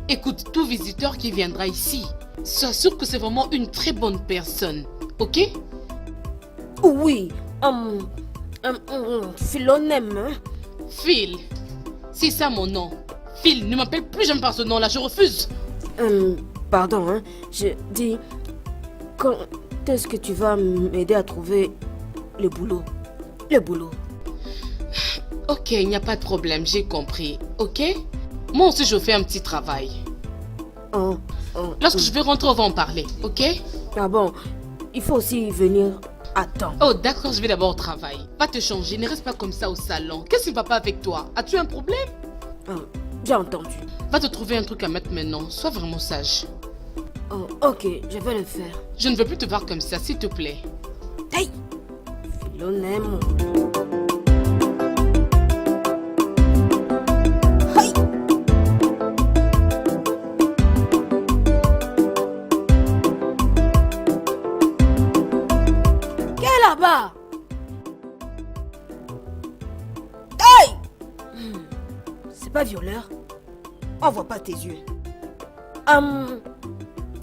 Écoute, tout visiteur qui viendra ici, sois sûr que c'est vraiment une très bonne personne, ok? Oui, Philomène. Hein? Phil, c'est ça mon nom. Phil, ne m'appelle plus jamais par ce nom-là, je refuse. Pardon, hein? Je dis, quand est-ce que tu vas m'aider à trouver le boulot? Le boulot. Ok, il n'y a pas de problème, j'ai compris, ok? Moi aussi, je fais un petit travail. Lorsque je vais rentrer, on va en parler, ok? Ah bon, il faut aussi venir à temps. Oh, d'accord, je vais d'abord au travail. Va te changer, ne reste pas comme ça au salon. Qu'est-ce qui ne va pas avec toi? As-tu un problème? J'ai entendu. Va te trouver un truc à mettre maintenant, sois vraiment sage. Oh, ok, je vais le faire. Je ne veux plus te voir comme ça, s'il te plaît. Hey! Philomène. C'est pas violeur. On voit pas tes yeux.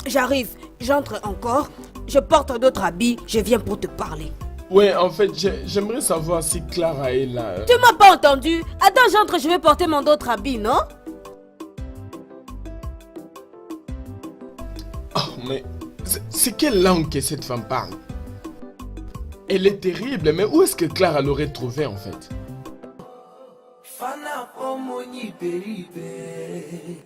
J'arrive, j'entre encore. Je porte d'autres habits, je viens pour te parler. Ouais, en fait, j'aimerais savoir si Clara est là. Tu m'as pas entendu? Attends, j'entre, je vais porter mon autre habit, non? Oh, mais c'est quelle langue que cette femme parle? Elle est terrible, mais où est-ce que Clara l'aurait trouvée en fait? Fana Omoni Beribe.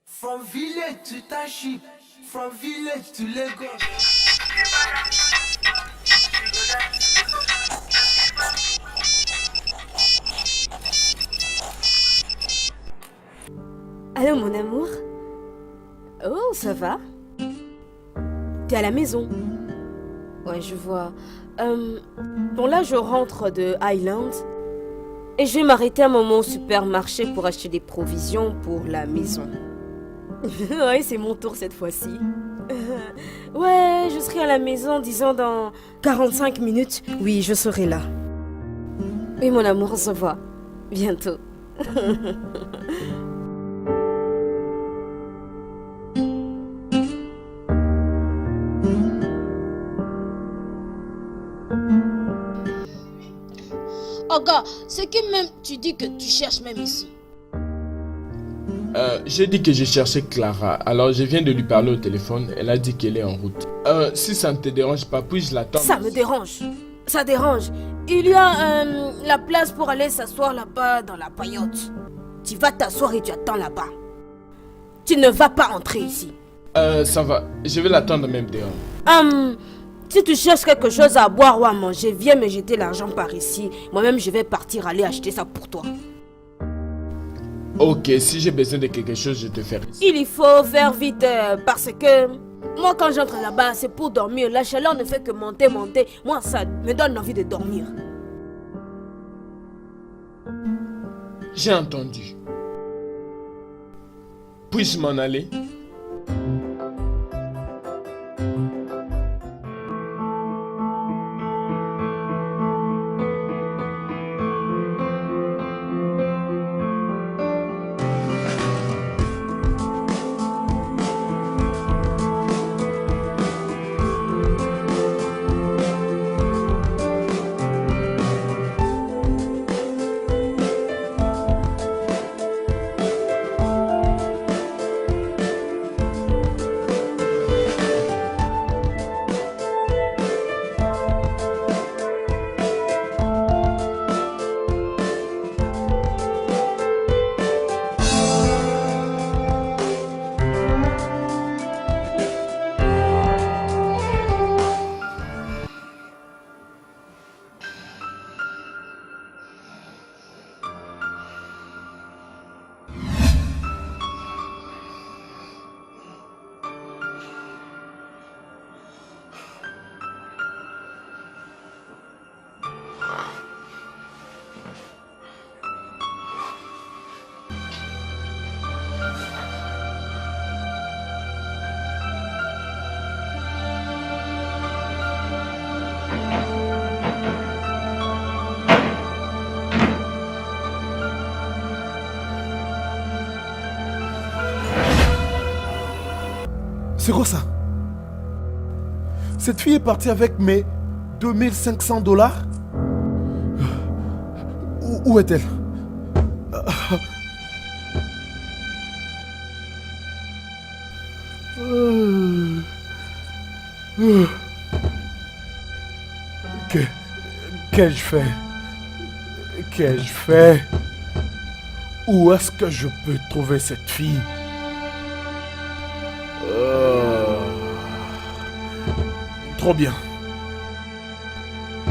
From village to township, from village to Lagos. Allô, mon amour? Oh, ça va? T'es à la maison? Ouais, je vois. Bon, là, je rentre de Highland. Et je vais m'arrêter un moment au supermarché pour acheter des provisions pour la maison. Ouais, c'est mon tour cette fois-ci. Ouais, je serai à la maison, disons, dans 45 minutes. Oui, je serai là. Oui, mon amour, on se voit. Bientôt. Oh gars, c'est que même tu dis que tu cherches même ici. J'ai dit que je cherchais Clara, alors je viens de lui parler au téléphone, elle a dit qu'elle est en route. Si ça ne te dérange pas, puis-je l'attendre? Ça me dérange. Ça dérange. Il y a la place pour aller s'asseoir là-bas dans la paillote. Tu vas t'asseoir et tu attends là-bas. Tu ne vas pas entrer ici. Ça va, je vais l'attendre même dehors. Si tu cherches quelque chose à boire ou à manger, viens me jeter l'argent par ici. Moi-même, je vais partir aller acheter ça pour toi. Ok, si j'ai besoin de quelque chose, je te ferai. Il faut faire vite parce que moi, quand j'entre là-bas, c'est pour dormir. La chaleur ne fait que monter. Moi, ça me donne envie de dormir. J'ai entendu. Puis-je m'en aller? C'est quoi ça? Cette fille est partie avec mes 2500 $? Où est-elle? Qu'ai-je fait? Qu'ai-je fait? Où est-ce que je peux trouver cette fille? Trop bien.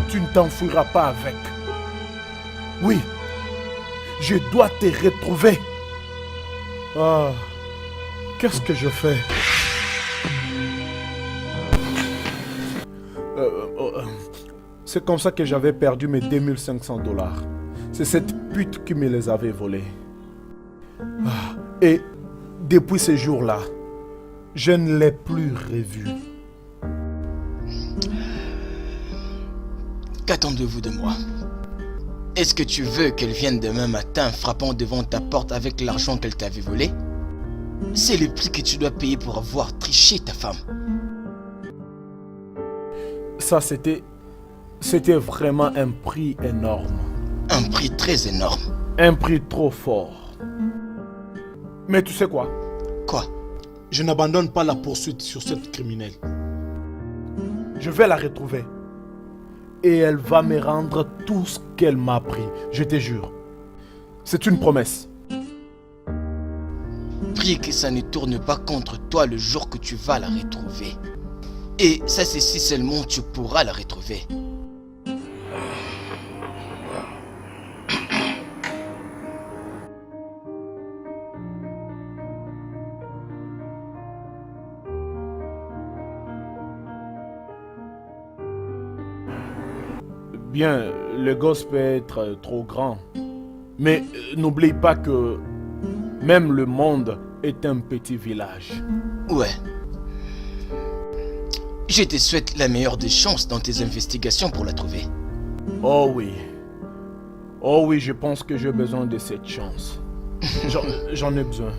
Tu ne t'enfuiras pas avec. Oui, je dois te retrouver. Ah, qu'est-ce que je fais? C'est comme ça que j'avais perdu mes 2500 $. C'est cette pute qui me les avait volés. Ah, et depuis ce jour-là, je ne l'ai plus revue. Qu'attendez-vous de moi? Est-ce que tu veux qu'elle vienne demain matin frappant devant ta porte avec l'argent qu'elle t'avait volé? C'est le prix que tu dois payer pour avoir triché ta femme. Ça, c'était vraiment un prix énorme. Un prix très énorme. Un prix trop fort. Mais tu sais quoi? Quoi? Je n'abandonne pas la poursuite sur cette criminelle. Je vais la retrouver. Et elle va me rendre tout ce qu'elle m'a pris. Je te jure. C'est une promesse. Prie que ça ne tourne pas contre toi le jour que tu vas la retrouver. Et ça, c'est si seulement tu pourras la retrouver. Bien, le gosse peut être trop grand. Mais n'oublie pas que même le monde est un petit village. Ouais. Je te souhaite la meilleure des chances dans tes investigations pour la trouver. Oh oui. Oh oui, je pense que j'ai besoin de cette chance. J'en ai besoin.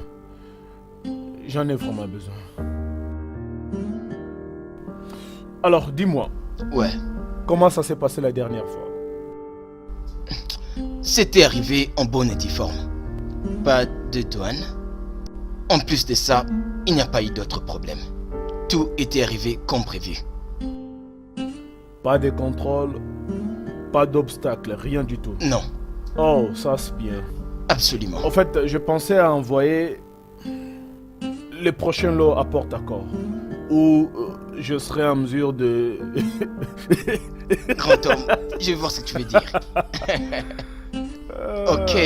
J'en ai vraiment besoin. Alors, dis-moi. Ouais. Comment ça s'est passé la dernière fois? C'était arrivé en bonne et due forme. Pas de douane. En plus de ça, il n'y a pas eu d'autres problèmes. Tout était arrivé comme prévu. Pas de contrôle, pas d'obstacle, rien du tout. Non. Oh, ça c'est bien. Absolument. En fait, je pensais à envoyer les prochains lots à Port-Accord, où je serai en mesure de... Grand homme, je vais voir ce que tu veux dire. Ok.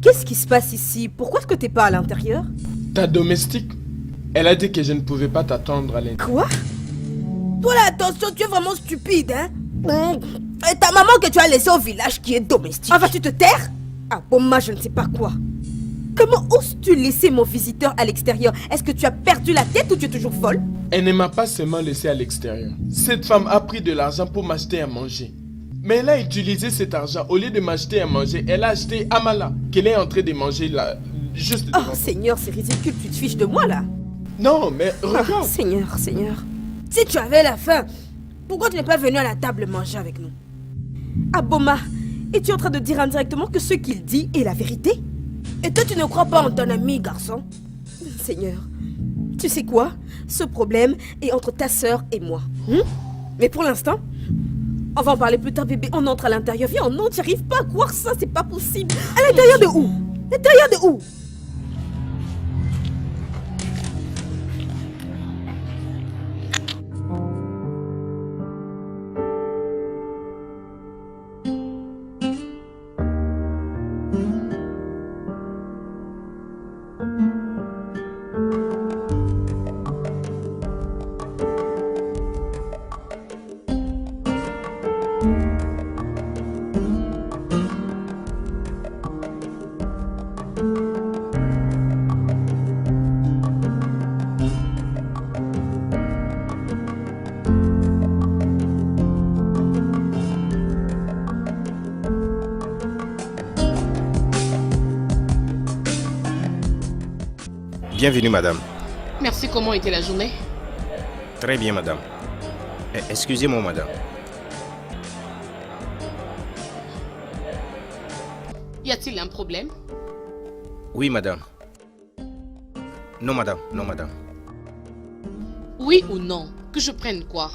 Qu'est-ce qui se passe ici? Pourquoi est-ce que t'es pas à l'intérieur? Ta domestique, elle a dit que je ne pouvais pas t'attendre à l'intérieur. Quoi? Toi là, attention, tu es vraiment stupide, hein? Et ta maman que tu as laissée au village qui est domestique. Ah, vas-tu te taire? Ah bon, moi je ne sais pas quoi. Comment oses-tu laisser mon visiteur à l'extérieur? Est-ce que tu as perdu la tête ou tu es toujours folle? Elle ne m'a pas seulement laissé à l'extérieur. Cette femme a pris de l'argent pour m'acheter à manger. Mais elle a utilisé cet argent. Au lieu de m'acheter à manger, elle a acheté Amala, qu'elle est en train de manger là, juste devant. Oh Seigneur, c'est ridicule, tu te fiches de moi là. Non, mais regarde. Oh, Seigneur, Seigneur. Si tu avais la faim, pourquoi tu n'es pas venu à la table manger avec nous? Aboma, es-tu en train de dire indirectement que ce qu'il dit est la vérité? Et toi, tu ne crois pas en ton ami, garçon? Seigneur, tu sais quoi? Ce problème est entre ta sœur et moi. Mais pour l'instant, on va en parler plus tard, bébé. On entre à l'intérieur. Viens, non, tu arrives pas à croire ça, c'est pas possible. À l'intérieur de où? L'intérieur de où? Bienvenue, madame. Merci, comment était la journée? Très bien, madame. Excusez-moi, madame. Y a-t-il un problème? Oui, madame. Non, madame. Non, madame. Oui ou non? Que je prenne quoi?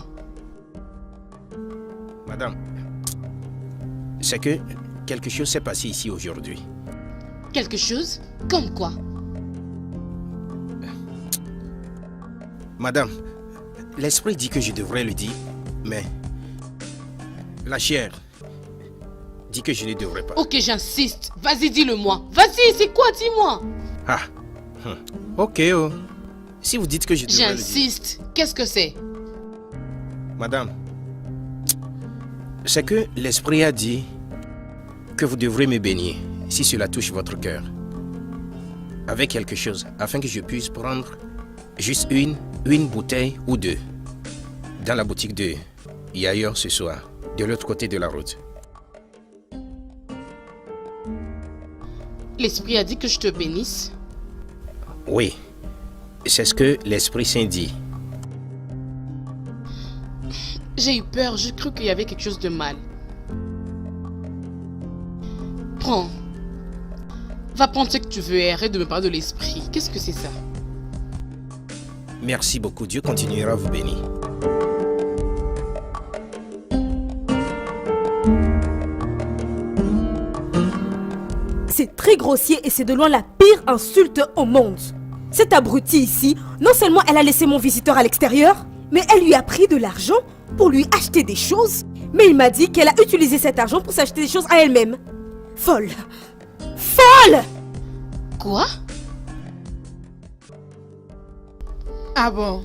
Madame, c'est que quelque chose s'est passé ici aujourd'hui. Quelque chose? Comme quoi? Madame, l'esprit dit que je devrais le dire, mais la chair dit que je ne devrais pas. Ok, j'insiste. Vas-y, dis-le-moi. Vas-y, c'est quoi? Dis-moi. Ah, ok, oh. Si vous dites que je devrais le dire. J'insiste. Qu'est-ce que c'est? Madame, c'est que l'esprit a dit que vous devrez me bénir si cela touche votre cœur. Avec quelque chose, afin que je puisse prendre juste une bouteille ou deux dans la boutique de Yayor ce soir, de l'autre côté de la route. L'esprit a dit que je te bénisse. Oui, c'est ce que l'Esprit Saint dit. J'ai eu peur, j'ai cru qu'il y avait quelque chose de mal. Prends. Va prendre ce que tu veux et arrête de me parler de l'esprit. Qu'est-ce que c'est ça? Merci beaucoup, Dieu continuera à vous bénir. C'est très grossier et c'est de loin la pire insulte au monde. Cette abrutie ici, non seulement elle a laissé mon visiteur à l'extérieur, mais elle lui a pris de l'argent pour lui acheter des choses. Mais il m'a dit qu'elle a utilisé cet argent pour s'acheter des choses à elle-même. Folle. Folle! Quoi? Ah bon?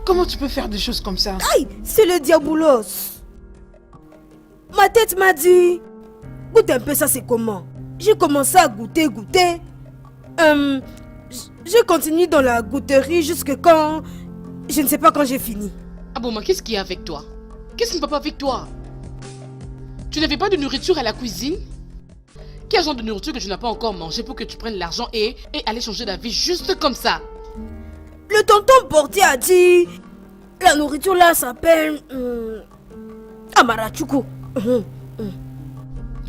Comment tu peux faire des choses comme ça? Aïe, c'est le diabolos. Ma tête m'a dit, goûte un peu ça, c'est comment? J'ai commencé à goûter. J'ai continué dans la goûterie jusque quand... Je ne sais pas quand j'ai fini. Ah bon, mais qu'est-ce qu'il y a avec toi? Qu'est-ce qui ne va pas avec toi? Tu n'avais pas de nourriture à la cuisine? Quel genre de nourriture que tu n'as pas encore mangé pour que tu prennes l'argent et aller changer d'avis juste comme ça? Le tonton portier a dit... La nourriture là s'appelle... Amarachuku.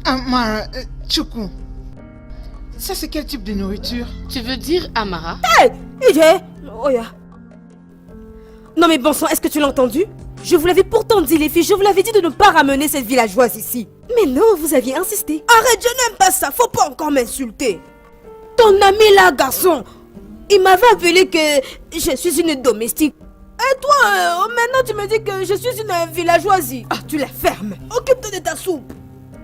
Amarachuku. Ça c'est quel type de nourriture? Tu veux dire Amara? Hey! Oh ya. Non mais bon sang, est-ce que tu l'as entendu? Je vous l'avais pourtant dit les filles, je vous l'avais dit de ne pas ramener cette villageoise ici. Mais non, vous aviez insisté. Arrête, je n'aime pas ça, faut pas encore m'insulter. Ton ami là, garçon, il m'avait appelé que je suis une domestique. Et toi, maintenant tu me dis que je suis une villageoise. Ah, tu la fermes. Occupe-toi de ta soupe.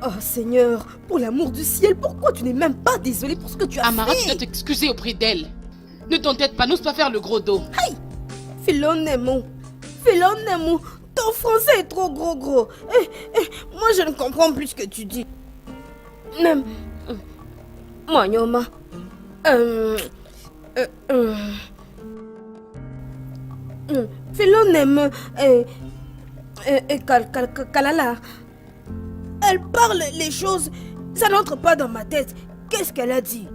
Oh Seigneur, pour l'amour du ciel, pourquoi tu n'es même pas désolé pour ce que tu as Amara, fait? tu dois t'excuser auprès d'elle. Ne t'entête pas, n'ose pas faire le gros dos. Aïe! Philonemo, ton français est trop gros. Moi je ne comprends plus ce que tu dis. Moi, Nyoma. Philonemo Kalala. Elle parle les choses, ça n'entre pas dans ma tête. Qu'est-ce qu'elle a dit?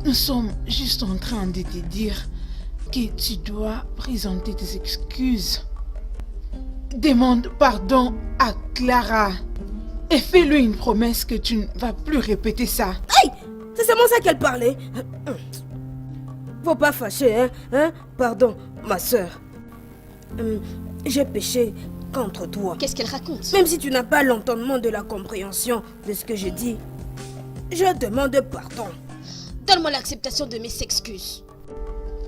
Nous sommes juste en train de te dire que tu dois présenter tes excuses. Demande pardon à Clara et fais-lui une promesse que tu ne vas plus répéter ça. Aïe! C'est seulement ça qu'elle parlait. Faut pas fâcher, hein? Pardon, ma soeur. J'ai péché contre toi. Qu'est-ce qu'elle raconte? Même si tu n'as pas l'entendement de la compréhension de ce que je dis, je demande pardon. Donne-moi l'acceptation de mes excuses.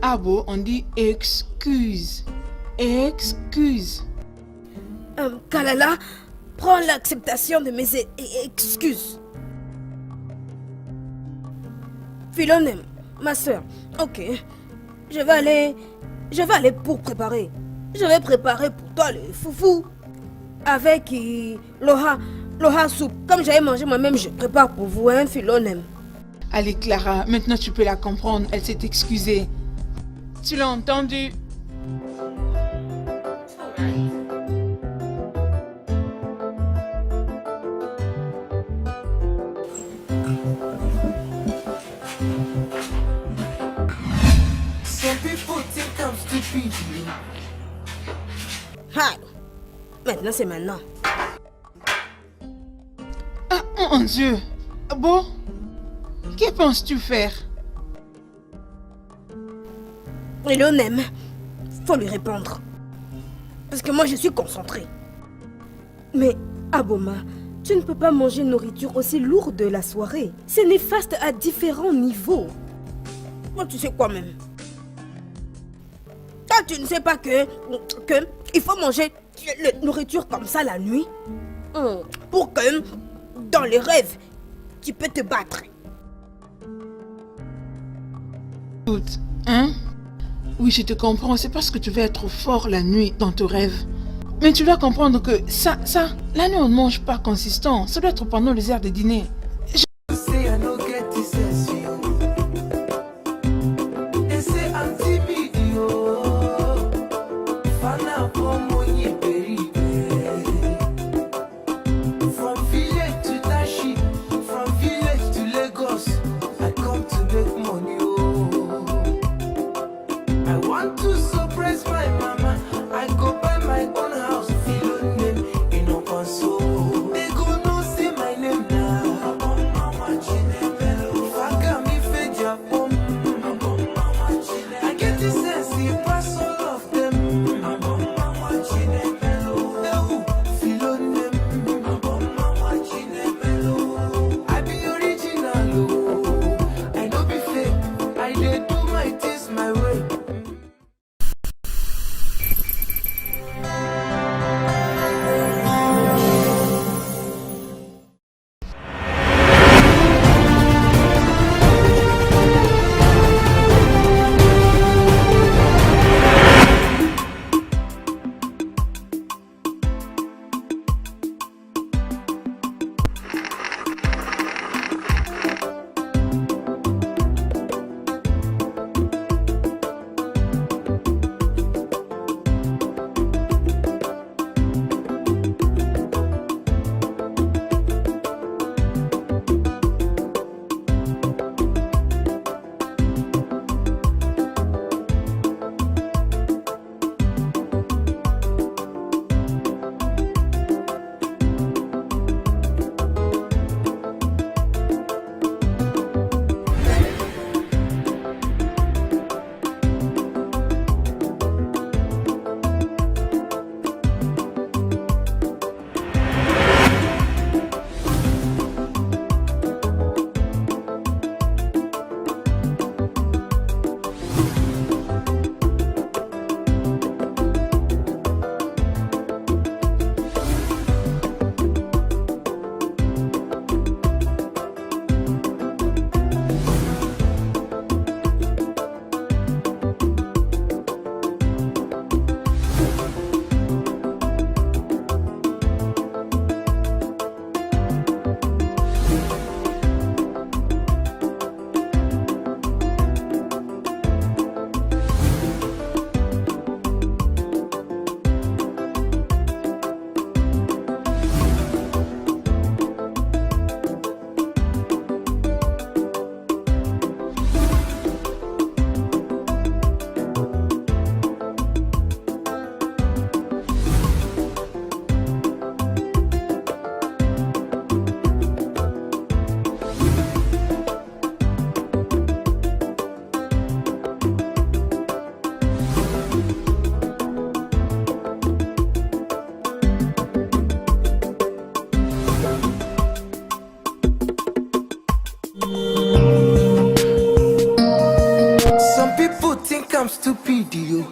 Ah bon, on dit excuse. Excuse. Kalala, prends l'acceptation de mes excuses. Philonem, ma soeur, ok. Je vais aller pour préparer. Je vais préparer pour toi le foufou avec loha soupe. Comme j'avais mangé moi-même, je prépare pour vous, hein, Philonem. Allez Clara, maintenant tu peux la comprendre, elle s'est excusée. Tu l'as entendu? video. Ah, maintenant c'est maintenant. Ah, mon Dieu. Bon, que penses-tu faire? Il en aime. Faut lui répondre. Parce que moi je suis concentrée. Mais, Aboma, tu ne peux pas manger une nourriture aussi lourde la soirée. C'est néfaste à différents niveaux. Moi tu sais quoi même? Toi tu ne sais pas que il faut manger la nourriture comme ça la nuit pour que dans les rêves tu peux te battre. Écoute, hein? Oui, je te comprends. C'est parce que tu veux être fort la nuit dans tes rêves. Mais tu dois comprendre que ça, la nuit on ne mange pas consistant. Ça doit être pendant les heures de dîner. Say I no get this sense, yo. They say I'm timid, yo. Fana pomo ye beribe. From village to Tashi, from village to Lagos, I come to make money, oh. I want to surprise my mama. I go buy my own house, feel on name in a console. They go no say my name now. If I got me fed your bomb, I get this sense, you pass all of them. Feel on them. I be original, oh. I no be fake. I dey do my things my way. Some people think I'm stupid, yo.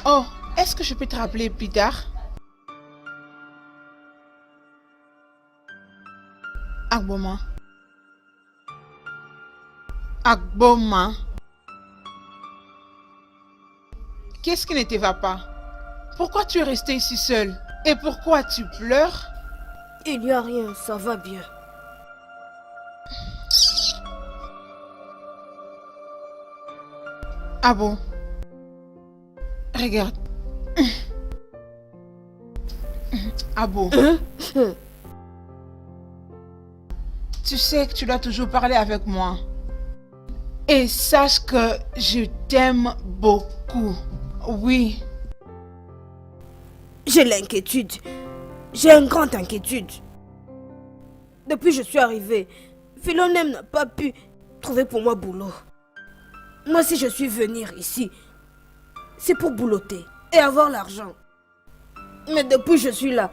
Oh, est-ce que je peux te rappeler plus tard? Agboma. Agboma. Qu'est-ce qui ne te va pas? Pourquoi tu es resté ici seul? Et pourquoi tu pleures? Il n'y a rien, ça va bien. Ah bon? Regarde. Ah bon? tu sais que tu dois toujours parler avec moi. Et sache que je t'aime beaucoup. Oui. J'ai l'inquiétude. J'ai une grande inquiétude. Depuis que je suis arrivée, Philomène n'a pas pu trouver pour moi boulot. Moi, si je suis venir ici, c'est pour boulotter et avoir l'argent. Mais depuis que je suis là,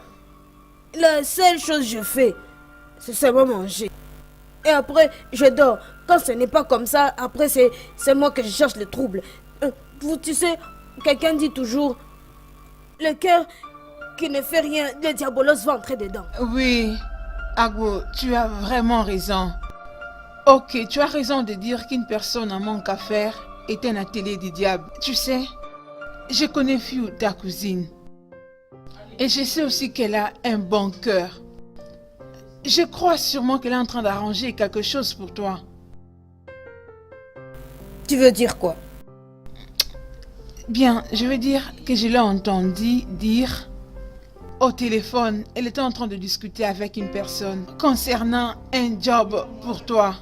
la seule chose que je fais, c'est seulement manger. Et après, je dors. Quand ce n'est pas comme ça, après, c'est moi que je cherche le trouble. Tu sais, quelqu'un dit toujours, le cœur qui ne fait rien, le diabolos va entrer dedans. Oui, Agbo, tu as vraiment raison. Ok, tu as raison de dire qu'une personne en manque à faire est un atelier du diable. Tu sais, je connais Fiu, ta cousine. Et je sais aussi qu'elle a un bon cœur. Je crois sûrement qu'elle est en train d'arranger quelque chose pour toi. Tu veux dire quoi? Bien, je veux dire que je l'ai entendu dire au téléphone, elle était en train de discuter avec une personne concernant un job pour toi.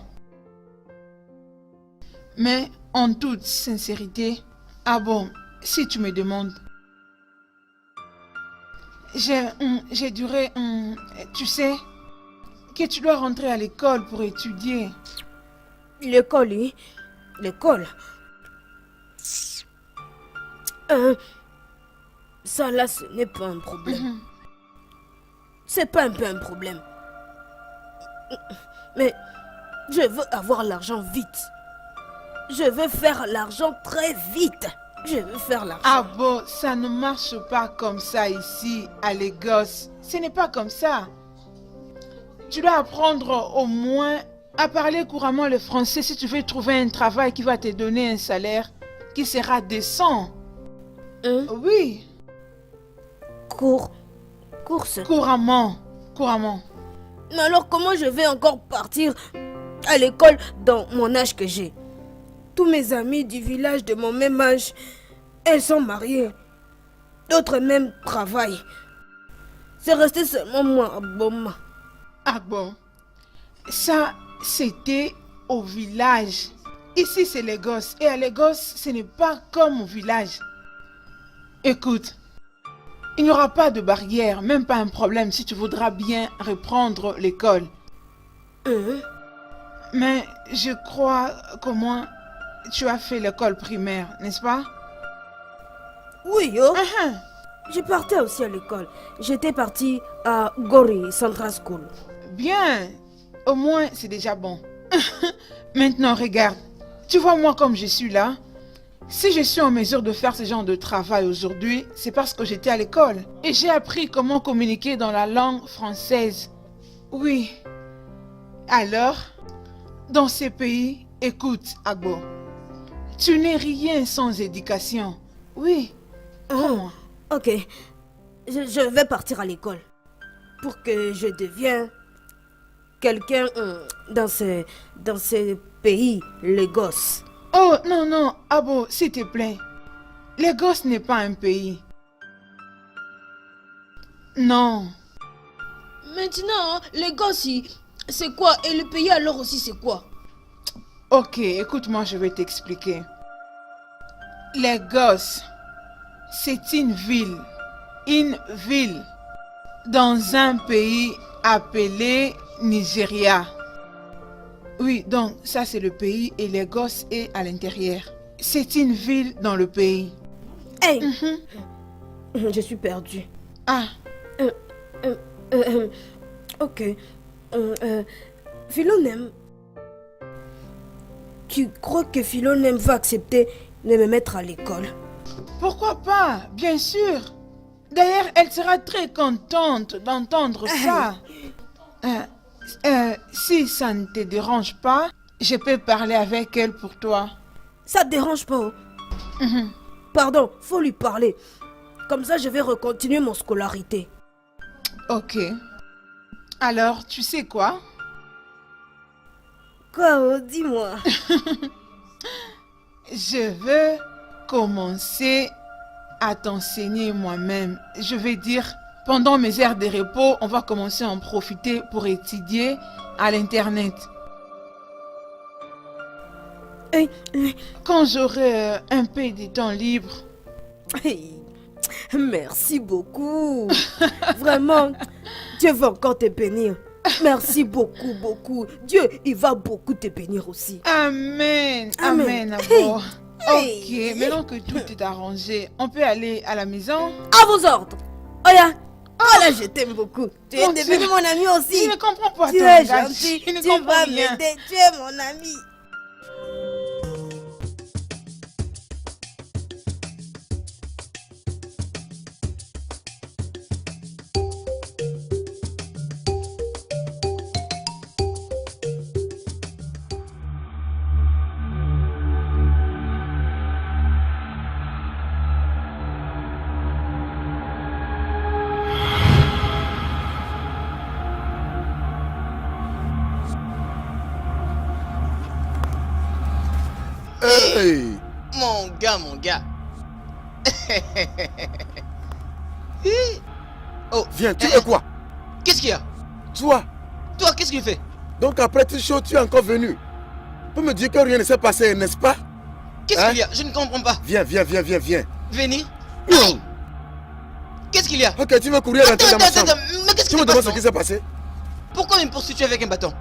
Mais en toute sincérité, ah bon, si tu me demandes, j'ai duré, tu sais, que tu dois rentrer à l'école pour étudier. L'école, oui. L'école. Ça là, ce n'est pas un problème. C'est pas un peu un problème. Mais je veux avoir l'argent vite. Je veux faire l'argent très vite. Je veux faire l'argent. Ah bon, ça ne marche pas comme ça ici, à Lagos. Ce n'est pas comme ça. Tu dois apprendre au moins à parler couramment le français si tu veux trouver un travail qui va te donner un salaire qui sera décent. Oui. Course. Couramment. Mais alors comment je vais encore partir à l'école dans mon âge que j'ai? Tous mes amis du village de mon même âge, elles sont mariées. D'autres même travaillent. C'est resté seulement moi à Boma. Ah bon? Ça, c'était au village. Ici, c'est Lagos. Et à Lagos, ce n'est pas comme au village. Écoute, il n'y aura pas de barrière, même pas un problème si tu voudras bien reprendre l'école. Mais je crois qu'au moins tu as fait l'école primaire, n'est-ce pas? Oui, oh. Je partais aussi à l'école. J'étais partie à Gori Central School. Bien, au moins c'est déjà bon. Maintenant, regarde, tu vois moi comme je suis là. Si je suis en mesure de faire ce genre de travail aujourd'hui, c'est parce que j'étais à l'école. Et j'ai appris comment communiquer dans la langue française. Oui. Alors, dans ces pays, écoute, Agbo, tu n'es rien sans éducation. Oui. Ok. Je vais partir à l'école. Pour que je devienne quelqu'un dans ces pays, Lagos. Oh, non, Abo, s'il te plaît. Lagos n'est pas un pays. Non. Maintenant, Lagos, c'est quoi? Et le pays alors aussi, c'est quoi? Ok, écoute-moi, je vais t'expliquer. Lagos, c'est une ville dans un pays appelé Nigeria. Oui, donc ça c'est le pays et Lagos est à l'intérieur. C'est une ville dans le pays. Hey, je suis perdue. Ah. Ok. Philomène, tu crois que Philomène va accepter de me mettre à l'école? Pourquoi pas? Bien sûr. D'ailleurs, elle sera très contente d'entendre ça. Si ça ne te dérange pas, je peux parler avec elle pour toi. Ça te dérange pas? Pardon, faut lui parler. Comme ça, je vais recontinuer mon scolarité. Ok. Alors, tu sais quoi? Quoi? Dis-moi. Je veux commencer à t'enseigner moi-même. Je vais dire Pendant mes heures de repos, on va commencer à en profiter pour étudier à l'internet. Quand j'aurai un peu de temps libre. Hey, merci beaucoup. Vraiment, Dieu va encore te bénir. Merci beaucoup, beaucoup. Dieu, il va beaucoup te bénir aussi. Amen. Amen. Hey. Ok, maintenant que tout est arrangé, on peut aller à la maison? À vos ordres. Oya, oh là, je t'aime beaucoup. Tu es devenu mon ami aussi. Je ne comprends pas tu ton es langage. gentil. Je ne Tu comprends vas rien. m'aider. Tu es mon ami. Hey! Mon gars. Oh, Viens, tu veux quoi? Qu'est-ce qu'il y a? Toi, Qu'est-ce qu'il fait? donc après tout chaud, tu es encore venu. Pour me dire que rien ne s'est passé, n'est-ce pas? Qu'est-ce qu'il y a? Je ne comprends pas. Viens. Venez. Non. Qu'est-ce qu'il y a? Ok, tu veux courir à l'entrée de ma chambre. Mais qu'est-ce Tu qui me se passe? demandes ce qui s'est passé? Pourquoi me poursuis-tu avec un bâton?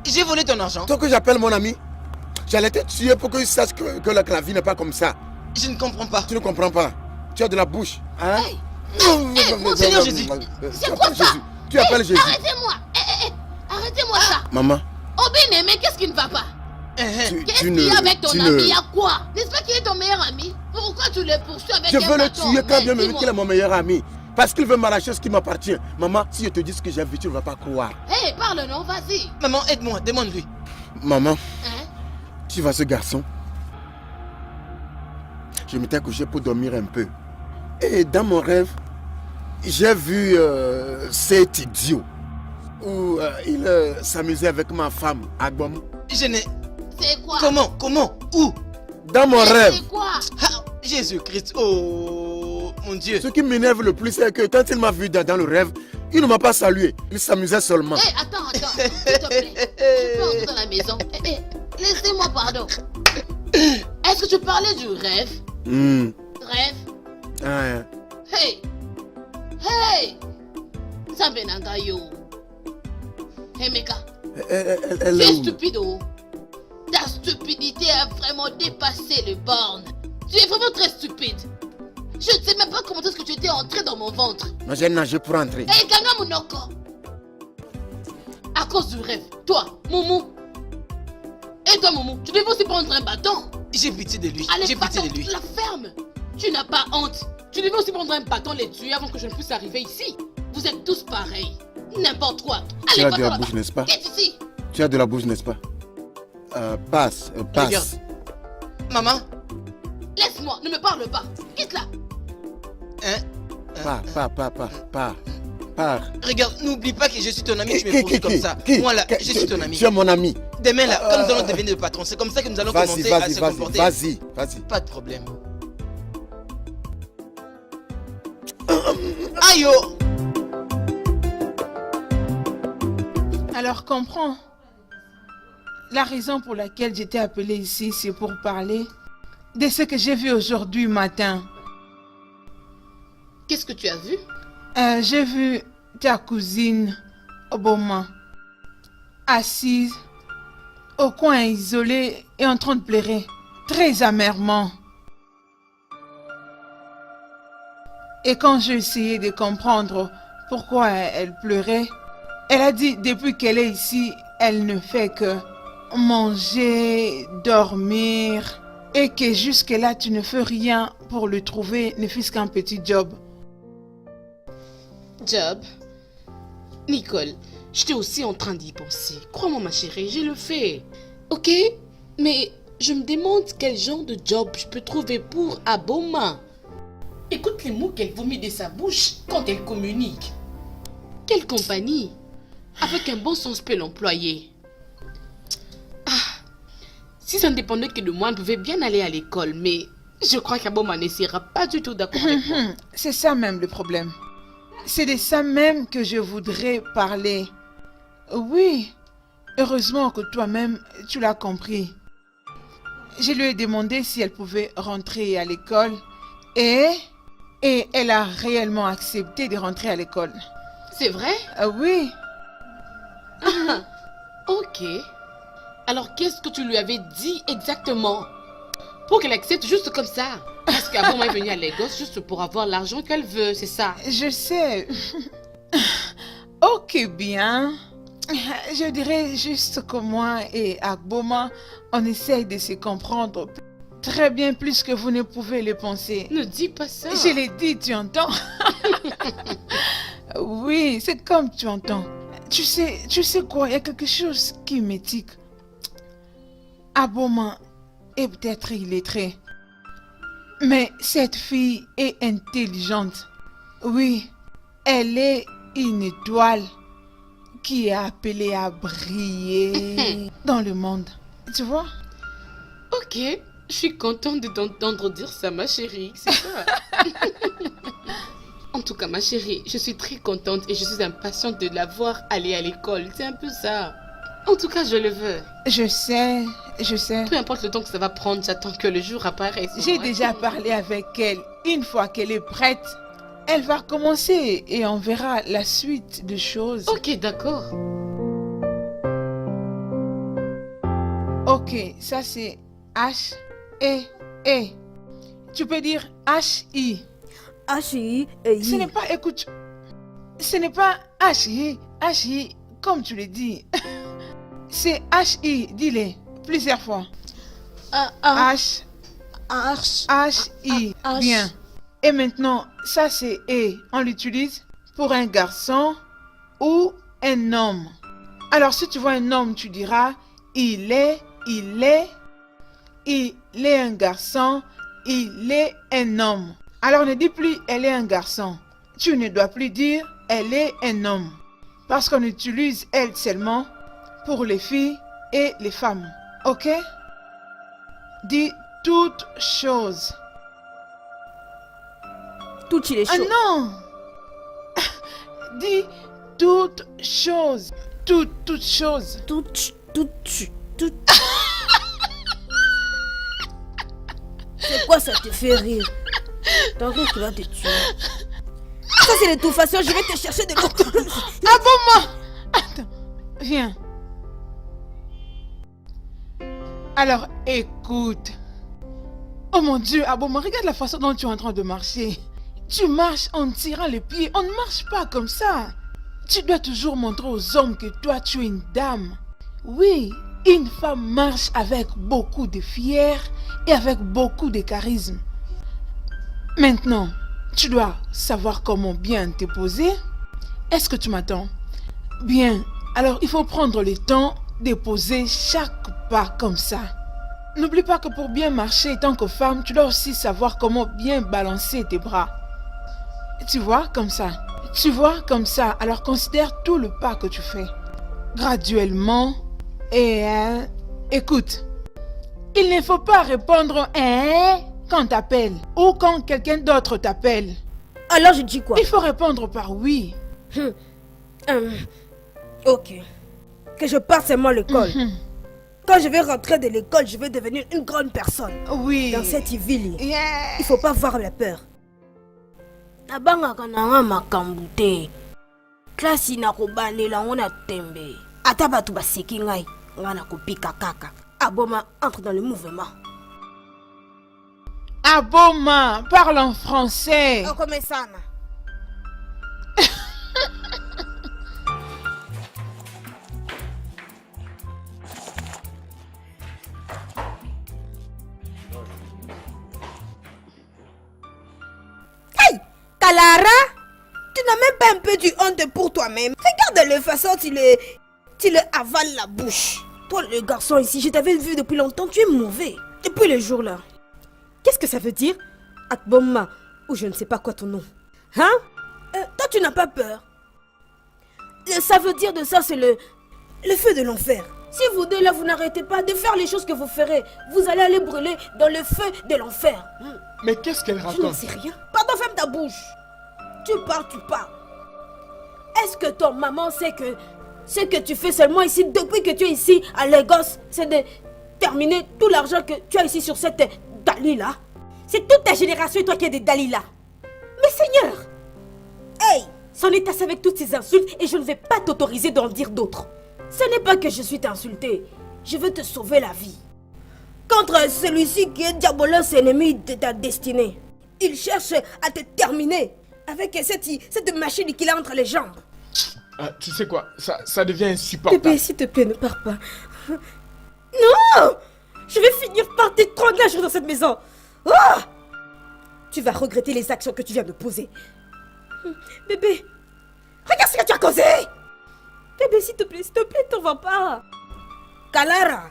J'ai volé ton argent. Toi que j'appelle mon ami, j'allais te tuer pour que tu saches que la vie n'est pas comme ça. Je ne comprends pas. Tu ne comprends pas. Tu as de la bouche. Hein? Mon Seigneur Jésus. C'est quoi ça? Tu appelles Jésus. Arrêtez-moi. Arrêtez-moi ça. Maman, Oh bien aimé, qu'est-ce qui ne va pas? Qu'est-ce tu qu'il y a avec ton ami? Il y ne... a quoi? N'est-ce pas qu'il est ton meilleur ami? Pourquoi tu le poursuis avec Je un veux le bâton? tuer quand Mais bien même dis-moi. qu'il est mon meilleur ami. Parce qu'il veut m'arracher ce qui m'appartient. Maman, si je te dis ce que j'ai vu, tu ne vas pas croire. Hé, parle non, vas-y. Maman, aide-moi, demande-lui. Maman, Hein? tu vois ce garçon? Je m'étais couché pour dormir un peu. Et dans mon rêve, j'ai vu cet idiot où il s'amusait avec ma femme, Agbom. Je n'ai... C'est quoi? Comment? Où? Dans mon rêve. C'est quoi? Ah, Jésus-Christ, oh mon Dieu. Ce qui m'énerve le plus, c'est que quand il m'a vu dans le rêve, il ne m'a pas salué. Il s'amusait seulement. Hé, attends, s'il te plaît. Tu peux entrer dans la maison. Hé, laissez-moi, pardon. Est-ce que tu parlais du rêve? Rêve? Ah, Hey! Ça benanga yo. Hey Meka, elle tu est es où? stupide oh. Ta stupidité a vraiment dépassé le borne. Tu es vraiment très stupide. Je ne sais même pas comment est-ce que tu étais entré dans mon ventre. Moi, j'ai nagé pour entrer. Hey Ganga Munoko. À cause du rêve, toi, Moumou. Et toi Moumou, tu devais aussi prendre un bâton. J'ai pitié de lui. Allez, J'ai pitié de va-t'en lui. la ferme. Tu n'as pas honte. Tu devais aussi prendre un bâton, les tuer avant que je ne puisse arriver ici. Vous êtes tous pareils. N'importe quoi. Tu Allez, as de va-t'en la là-bas. bouche, n'est-ce pas? Quitte ici. Tu as de la bouche, n'est-ce pas? Passe. Regarde. Maman. Laisse-moi, ne me parle pas. Quitte là. Pars. Regarde, n'oublie pas que je suis ton ami, tu me poursuis comme ça. Moi là, je suis ton ami. Tu es mon ami. Demain là, quand nous allons devenir le patron, c'est comme ça que nous allons commencer à se comporter. Vas-y. Pas de problème. Aïe oh. Alors comprends. La raison pour laquelle j'étais appelée ici, c'est pour parler de ce que j'ai vu aujourd'hui matin. Qu'est-ce que tu as vu? J'ai vu ta cousine, Oboma, assise au coin isolé et en train de pleurer, très amèrement. Et quand j'ai essayé de comprendre pourquoi elle pleurait, elle a dit depuis qu'elle est ici, elle ne fait que manger, dormir, et que jusque-là, tu ne fais rien pour le trouver, ne fût-ce qu'un petit job. Job? Nicole, j'étais aussi en train d'y penser. Crois-moi ma chérie, je le fais. Ok? Mais je me demande quel genre de job je peux trouver pour Aboma. Écoute les mots qu'elle vomit de sa bouche quand elle communique. Quelle compagnie? Avec un bon sens peut l'employer. Ah, si ça ne dépendait que de moi, elle pouvait bien aller à l'école, mais Je crois qu'Aboma ne sera pas du tout d'accord avec moi. C'est ça même le problème. C'est de ça même que je voudrais parler. Oui, heureusement que toi-même, tu l'as compris. Je lui ai demandé si elle pouvait rentrer à l'école et elle a réellement accepté de rentrer à l'école. C'est vrai? Oui. Ok. Alors qu'est-ce que tu lui avais dit exactement? Pour qu'elle accepte juste comme ça. Parce qu'Aboma est venue à Lagos juste pour avoir l'argent qu'elle veut, c'est ça? Je sais. Ok, bien. Je dirais juste que moi et Agboma, on essaye de se comprendre très bien plus que vous ne pouvez le penser. Ne dis pas ça. Je l'ai dit, tu entends? Oui, c'est comme tu entends. Tu sais quoi, il y a quelque chose qui me tique. Agboma est peut-être illettrée. Mais cette fille est intelligente. Oui, elle est une étoile qui est appelée à briller dans le monde. Tu vois? Ok, je suis contente de t'entendre dire ça, ma chérie. C'est ça. En tout cas, ma chérie, je suis très contente et je suis impatiente de la voir aller à l'école. C'est un peu ça. En tout cas, je le veux. Je sais. Peu importe le temps que ça va prendre, j'attends que le jour apparaisse. J'ai déjà parlé avec elle. Une fois qu'elle est prête, elle va commencer et on verra la suite des choses. Ok, d'accord. Ok, ça c'est H-E-E. Tu peux dire H-I. H-I et I. Ce n'est pas, écoute, ce n'est pas H-I, comme tu le dis. C'est H-I, dis-le plusieurs fois. H, H-I, bien. Et maintenant, ça c'est E. On l'utilise pour un garçon ou un homme. Alors si tu vois un homme, tu diras il est un garçon, il est un homme. Alors ne dis plus elle est un garçon. Tu ne dois plus dire elle est un homme. Parce qu'on utilise elle seulement pour les filles et les femmes. Ok? Dis toutes choses. Toutes les choses. Ah non! Dis toutes choses. Toutes choses. Toutes. C'est quoi ça te fait rire? T'as rire qui va te tuer. Ça c'est de toute façon, je vais te chercher de l'autre. Agboma! Attends, viens. Alors écoute. Oh mon Dieu, Agboma, regarde la façon dont tu es en train de marcher. Tu marches en tirant les pieds. On ne marche pas comme ça. Tu dois toujours montrer aux hommes que toi, tu es une dame. Oui, une femme marche avec beaucoup de fier et avec beaucoup de charisme. Maintenant, tu dois savoir comment bien te poser. Est-ce que tu m'attends? Bien, alors il faut prendre le temps de poser chaque pas comme ça. N'oublie pas que pour bien marcher tant que femme, tu dois aussi savoir comment bien balancer tes bras. Tu vois, comme ça. Tu vois, comme ça. Alors considère tout le pas que tu fais. Graduellement. Et écoute. Il ne faut pas répondre quand t'appelles ou quand quelqu'un d'autre t'appelle. Alors je dis quoi? Il faut répondre par oui. Ok. Que je parte seulement à l'école. Quand je vais rentrer de l'école, je vais devenir une grande personne. Oui. Dans cette ville. Yeah. Il faut pas avoir la peur. Nabangaka na nga makambo te. Klasi na kobanela ngo na tembe. Ata bato baseki ngai, nga na kopika kaka. Agboma entre dans le mouvement. Agboma, parle en français. Okomesana. Kalara, tu n'as même pas un peu du honte pour toi-même. Regarde la façon tu le avales la bouche. Toi le garçon ici, je t'avais vu depuis longtemps, tu es mauvais. Depuis le jour là. Qu'est-ce que ça veut dire? Agboma, ou je ne sais pas quoi ton nom. Hein? Toi tu n'as pas peur. Ça veut dire de ça, c'est le feu de l'enfer. Si vous deux là, vous n'arrêtez pas de faire les choses que vous ferez, vous allez aller brûler dans le feu de l'enfer. Mais qu'est-ce qu'elle Je n'en raconte? sais rien. Pardon, ferme ta bouche. Tu parles, tu parles. Est-ce que ton maman sait que ce que tu fais seulement ici, depuis que tu es ici à Lagos, c'est de terminer tout l'argent que tu as ici sur cette Dalila? C'est toute ta génération et toi qui es des Dalila. Mais Seigneur! Hey! C'en est assez avec toutes ces insultes et je ne vais pas t'autoriser d'en dire d'autres. Ce n'est pas que je suis t'insulter. Je veux te sauver la vie. Contre celui-ci qui est diabolos ennemi de ta destinée. Il cherche à te terminer avec cette machine qu'il a entre les jambes. Tu sais quoi, ça devient insupportable. Bébé, s'il te plaît, ne pars pas. Non! Je vais finir par t'étrangler un jour dans cette maison. Oh! Tu vas regretter les actions que tu viens de poser. Bébé, regarde ce que tu as causé! Bébé, s'il te plaît, t'en vas pas. Kalara,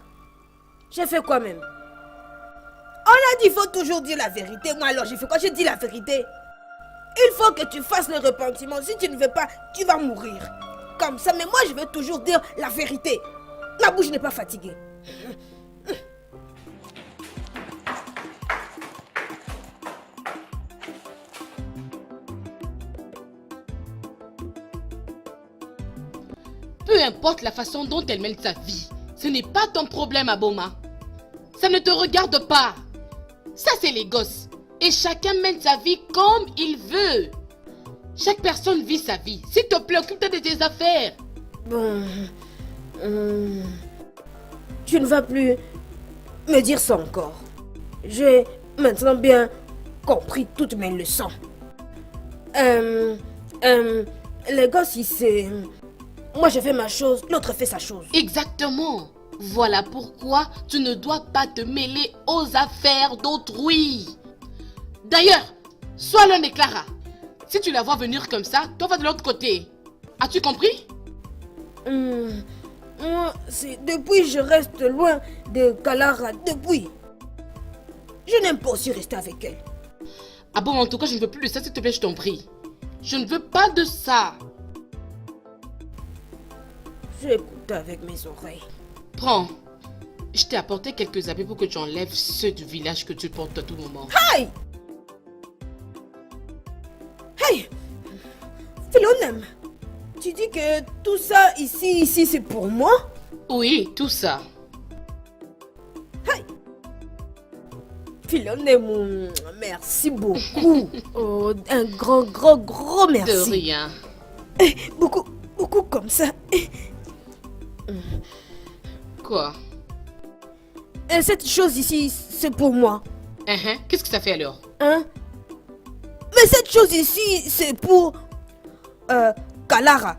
j'ai fait quoi même? On a dit qu'il faut toujours dire la vérité. Moi alors j'ai fait quoi? J'ai dit la vérité. Il faut que tu fasses le repentir. Si tu ne veux pas, tu vas mourir. Comme ça, mais moi je veux toujours dire la vérité. Ma bouche n'est pas fatiguée. Peu importe la façon dont elle mène sa vie, ce n'est pas ton problème, Aboma. Ça ne te regarde pas. Ça, c'est les gosses. Et chacun mène sa vie comme il veut. Chaque personne vit sa vie. S'il te plaît, occupe-toi de tes affaires. Bon... tu ne vas plus me dire ça encore. J'ai maintenant bien compris toutes mes leçons. Les gosses, c'est... Moi, je fais ma chose, l'autre fait sa chose. Exactement. Voilà pourquoi tu ne dois pas te mêler aux affaires d'autrui. D'ailleurs, sois l'un des Clara. Si tu la vois venir comme ça, toi va de l'autre côté. As-tu compris? Moi, c'est depuis je reste loin de Kalara. Depuis. Je n'aime pas aussi rester avec elle. Ah bon, en tout cas, je ne veux plus de ça, s'il te plaît, je t'en prie. Je ne veux pas de ça. J'écoute avec mes oreilles. Prends. Je t'ai apporté quelques habits pour que tu enlèves ceux du village que tu portes à tout moment. Hey! Hey! Philonem, tu dis que tout ça ici, c'est pour moi? Oui, tout ça. Hey! Philonem, merci beaucoup. Oh, un grand merci. De rien. Beaucoup comme ça. Quoi? Cette chose ici, c'est pour moi. Qu'est-ce que ça fait alors? Hein? Mais cette chose ici, c'est pour... Kalara.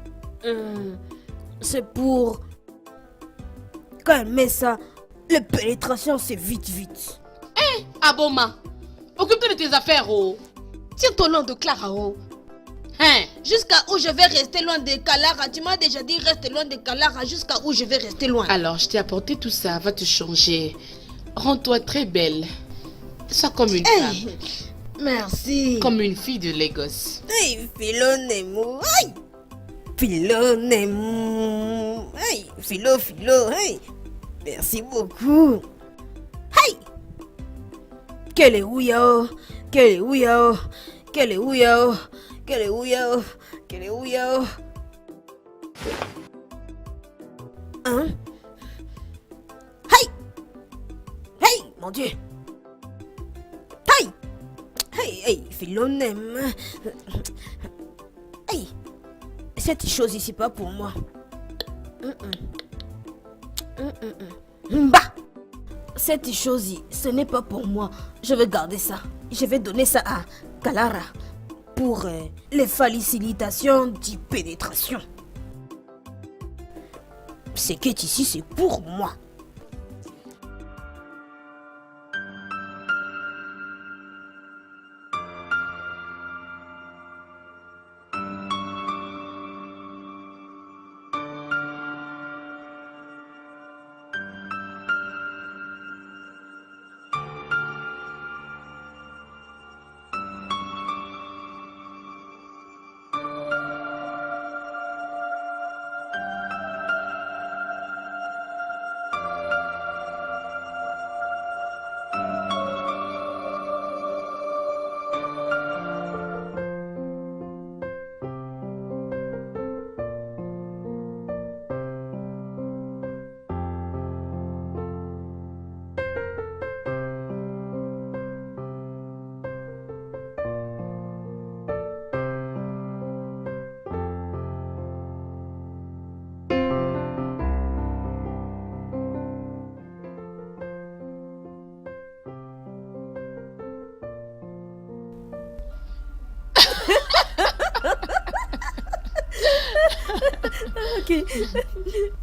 C'est pour... Quand elle met ça, la pénétration, c'est vite. Aboma, occupe-toi de tes affaires, oh. Tiens-toi loin de Clara, oh. Jusqu'à où je vais rester loin de Kalara? Tu m'as déjà dit reste loin de Kalara. Jusqu'à où je vais rester loin? Alors, je t'ai apporté tout ça. Va te changer. Rends-toi très belle. Sois comme une femme. Merci. Comme une fille de Lagos. Hey, Philonemo. Hey. Philonemo. Hey, Philo. Hey. Merci beaucoup. Hey. Quelle est ouya. Hein? Hey, mon Dieu. Hey, Philonem. Hey, cette chose ici pas pour moi. Bah, cette chose, ce n'est pas pour moi. Je vais garder ça. Je vais donner ça à Kalara pour les facilitations de pénétration. Ce qui est ici, c'est pour moi. Ok.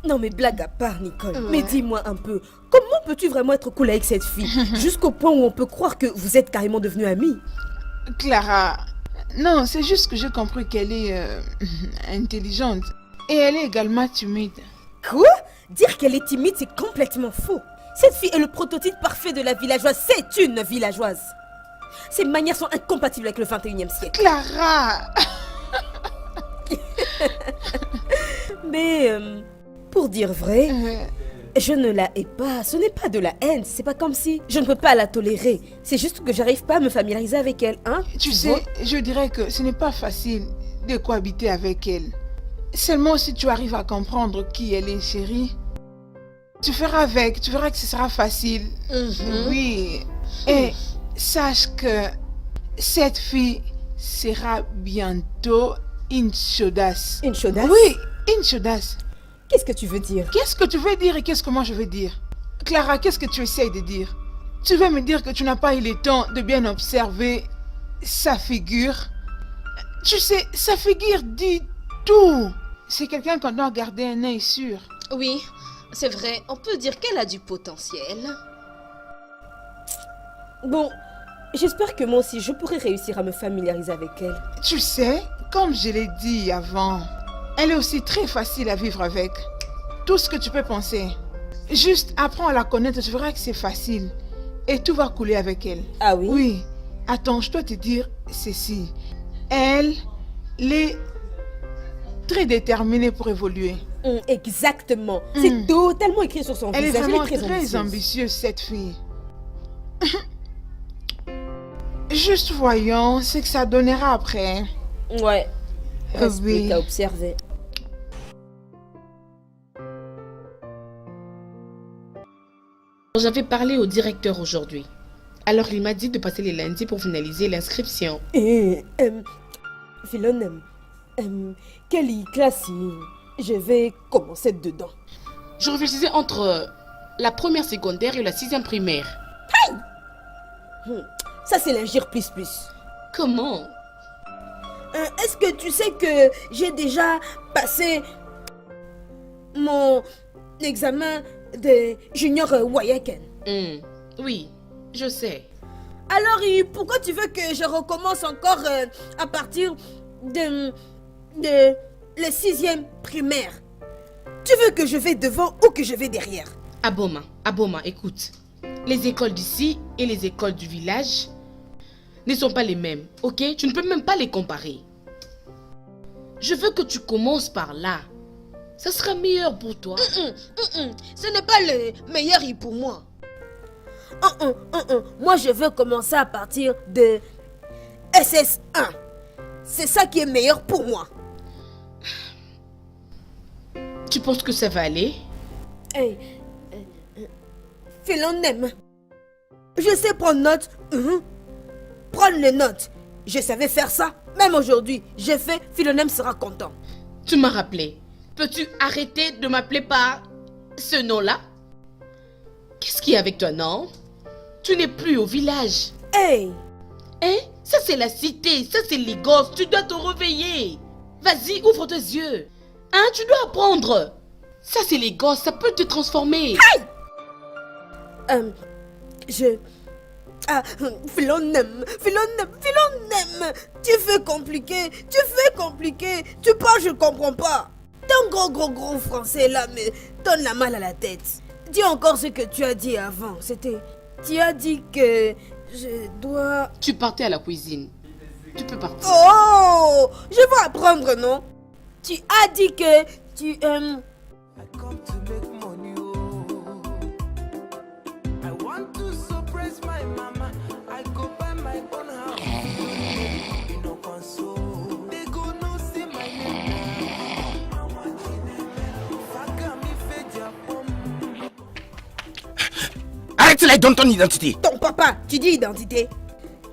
Non mais blague à part, Nicole. Mais dis-moi un peu, comment peux-tu vraiment être cool avec cette fille jusqu'au point où on peut croire que vous êtes carrément devenus amis? Clara, non, c'est juste que j'ai compris qu'elle est intelligente. Et elle est également timide. Quoi? Dire qu'elle est timide, c'est complètement faux. Cette fille est le prototype parfait de la villageoise. C'est une villageoise. Ses manières sont incompatibles avec le 21e siècle. Clara! Mais, pour dire vrai, je ne la hais pas. Ce n'est pas de la haine. C'est pas comme si je ne peux pas la tolérer. C'est juste que j'arrive pas à me familiariser avec elle, hein? Tu sais, je dirais que ce n'est pas facile de cohabiter avec elle. Seulement si tu arrives à comprendre qui elle est, chérie, tu feras avec, tu verras que ce sera facile. Oui. Et sache que cette fille sera bientôt une chaudasse. Une chaudasse? Oui, une chaudasse. Qu'est-ce que tu veux dire? Qu'est-ce que tu veux dire et qu'est-ce que moi je veux dire? Clara, qu'est-ce que tu essayes de dire? Tu veux me dire que tu n'as pas eu le temps de bien observer sa figure? Tu sais, sa figure dit tout. C'est quelqu'un qu'on doit garder un œil sur. Oui, c'est vrai, on peut dire qu'elle a du potentiel. Bon, j'espère que moi aussi je pourrai réussir à me familiariser avec elle. Tu sais, comme je l'ai dit avant, elle est aussi très facile à vivre avec. Tout ce que tu peux penser. Juste apprends à la connaître, tu verras que c'est facile. Et tout va couler avec elle. Ah oui? Oui. Attends, je dois te dire ceci. Elle est très déterminée pour évoluer. Exactement. C'est totalement écrit sur son Elle visage. est vraiment Elle est très ambitieuse, cette fille. Juste voyons ce que ça donnera après. Ouais. Reste Oui. plus qu'à observer. J'avais parlé au directeur aujourd'hui. Alors il m'a dit de passer les lundis pour finaliser l'inscription. Philonème, quelle classe je vais commencer dedans? Je réfléchissais entre la première secondaire et la 6e primaire. Ça c'est l'ingir plus. Comment? Est-ce que tu sais que j'ai déjà passé mon examen de junior Wayaken? Oui, je sais. Alors, pourquoi tu veux que je recommence encore à partir de la 6e primaire? Tu veux que je vais devant ou que je vais derrière? Aboma, écoute. Les écoles d'ici et les écoles du village ne sont pas les mêmes, ok? Tu ne peux même pas les comparer. Je veux que tu commences par là. Ça sera meilleur pour toi. Ce n'est pas le meilleur pour moi. Moi, je veux commencer à partir de SS1. C'est ça qui est meilleur pour moi. Tu penses que ça va aller? Philonème, je sais prendre note. Prendre les notes. Je savais faire ça. Même aujourd'hui, j'ai fait. Philonème sera content. Tu m'as rappelé. Peux-tu arrêter de m'appeler par ce nom-là? Qu'est-ce qu'il y a avec toi, non? Tu n'es plus au village. Ça c'est la cité, ça c'est les gosses. Tu dois te réveiller. Vas-y, ouvre tes yeux. Tu dois apprendre. Ça c'est les gosses, ça peut te transformer. Philonème. Tu fais compliqué. Tu parles, je comprends pas. Ton gros français là me donne la mal à la tête. Dis encore ce que tu as dit avant. Tu as dit que je dois... Tu partais à la cuisine. Tu peux partir. Oh, je vais apprendre, non? Tu as dit que tu aimes... Arrête là et donne ton identité. Ton papa, tu dis identité.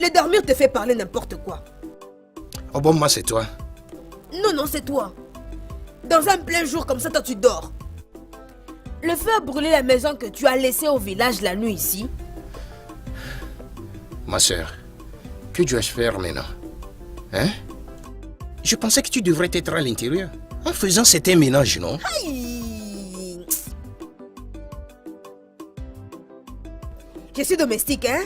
Le dormir te fait parler n'importe quoi. Oh bon, moi c'est toi. Non, c'est toi. Dans un plein jour comme ça, toi tu dors. Le feu a brûlé la maison que tu as laissée au village la nuit ici. Ma soeur, que dois-je faire maintenant? Je pensais que tu devrais être à l'intérieur, En faisant certains ménages, non? Aïe. Je suis domestique, hein?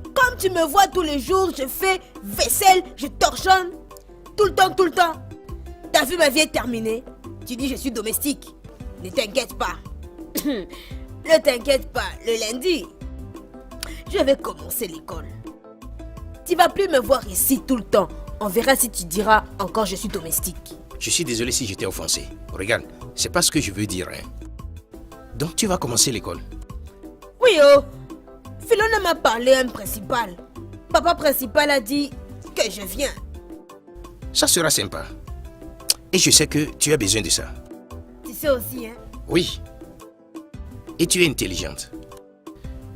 Comme tu me vois tous les jours, je fais vaisselle, je torchonne. Tout le temps, tout le temps. T'as vu ma vie est terminée? Tu dis je suis domestique. Ne t'inquiète pas. Ne t'inquiète pas, le lundi, je vais commencer l'école. Tu vas plus me voir ici tout le temps. On verra si tu diras encore je suis domestique. Je suis désolé si j'étais offensé. Regarde, c'est pas ce que je veux dire. Hein. Donc tu vas commencer l'école. Oui, oh. Philona m'a parlé à un principal. Papa principal a dit que je viens. Ça sera sympa. Et je sais que tu as besoin de ça. Tu sais aussi, hein? Oui. Et tu es intelligente.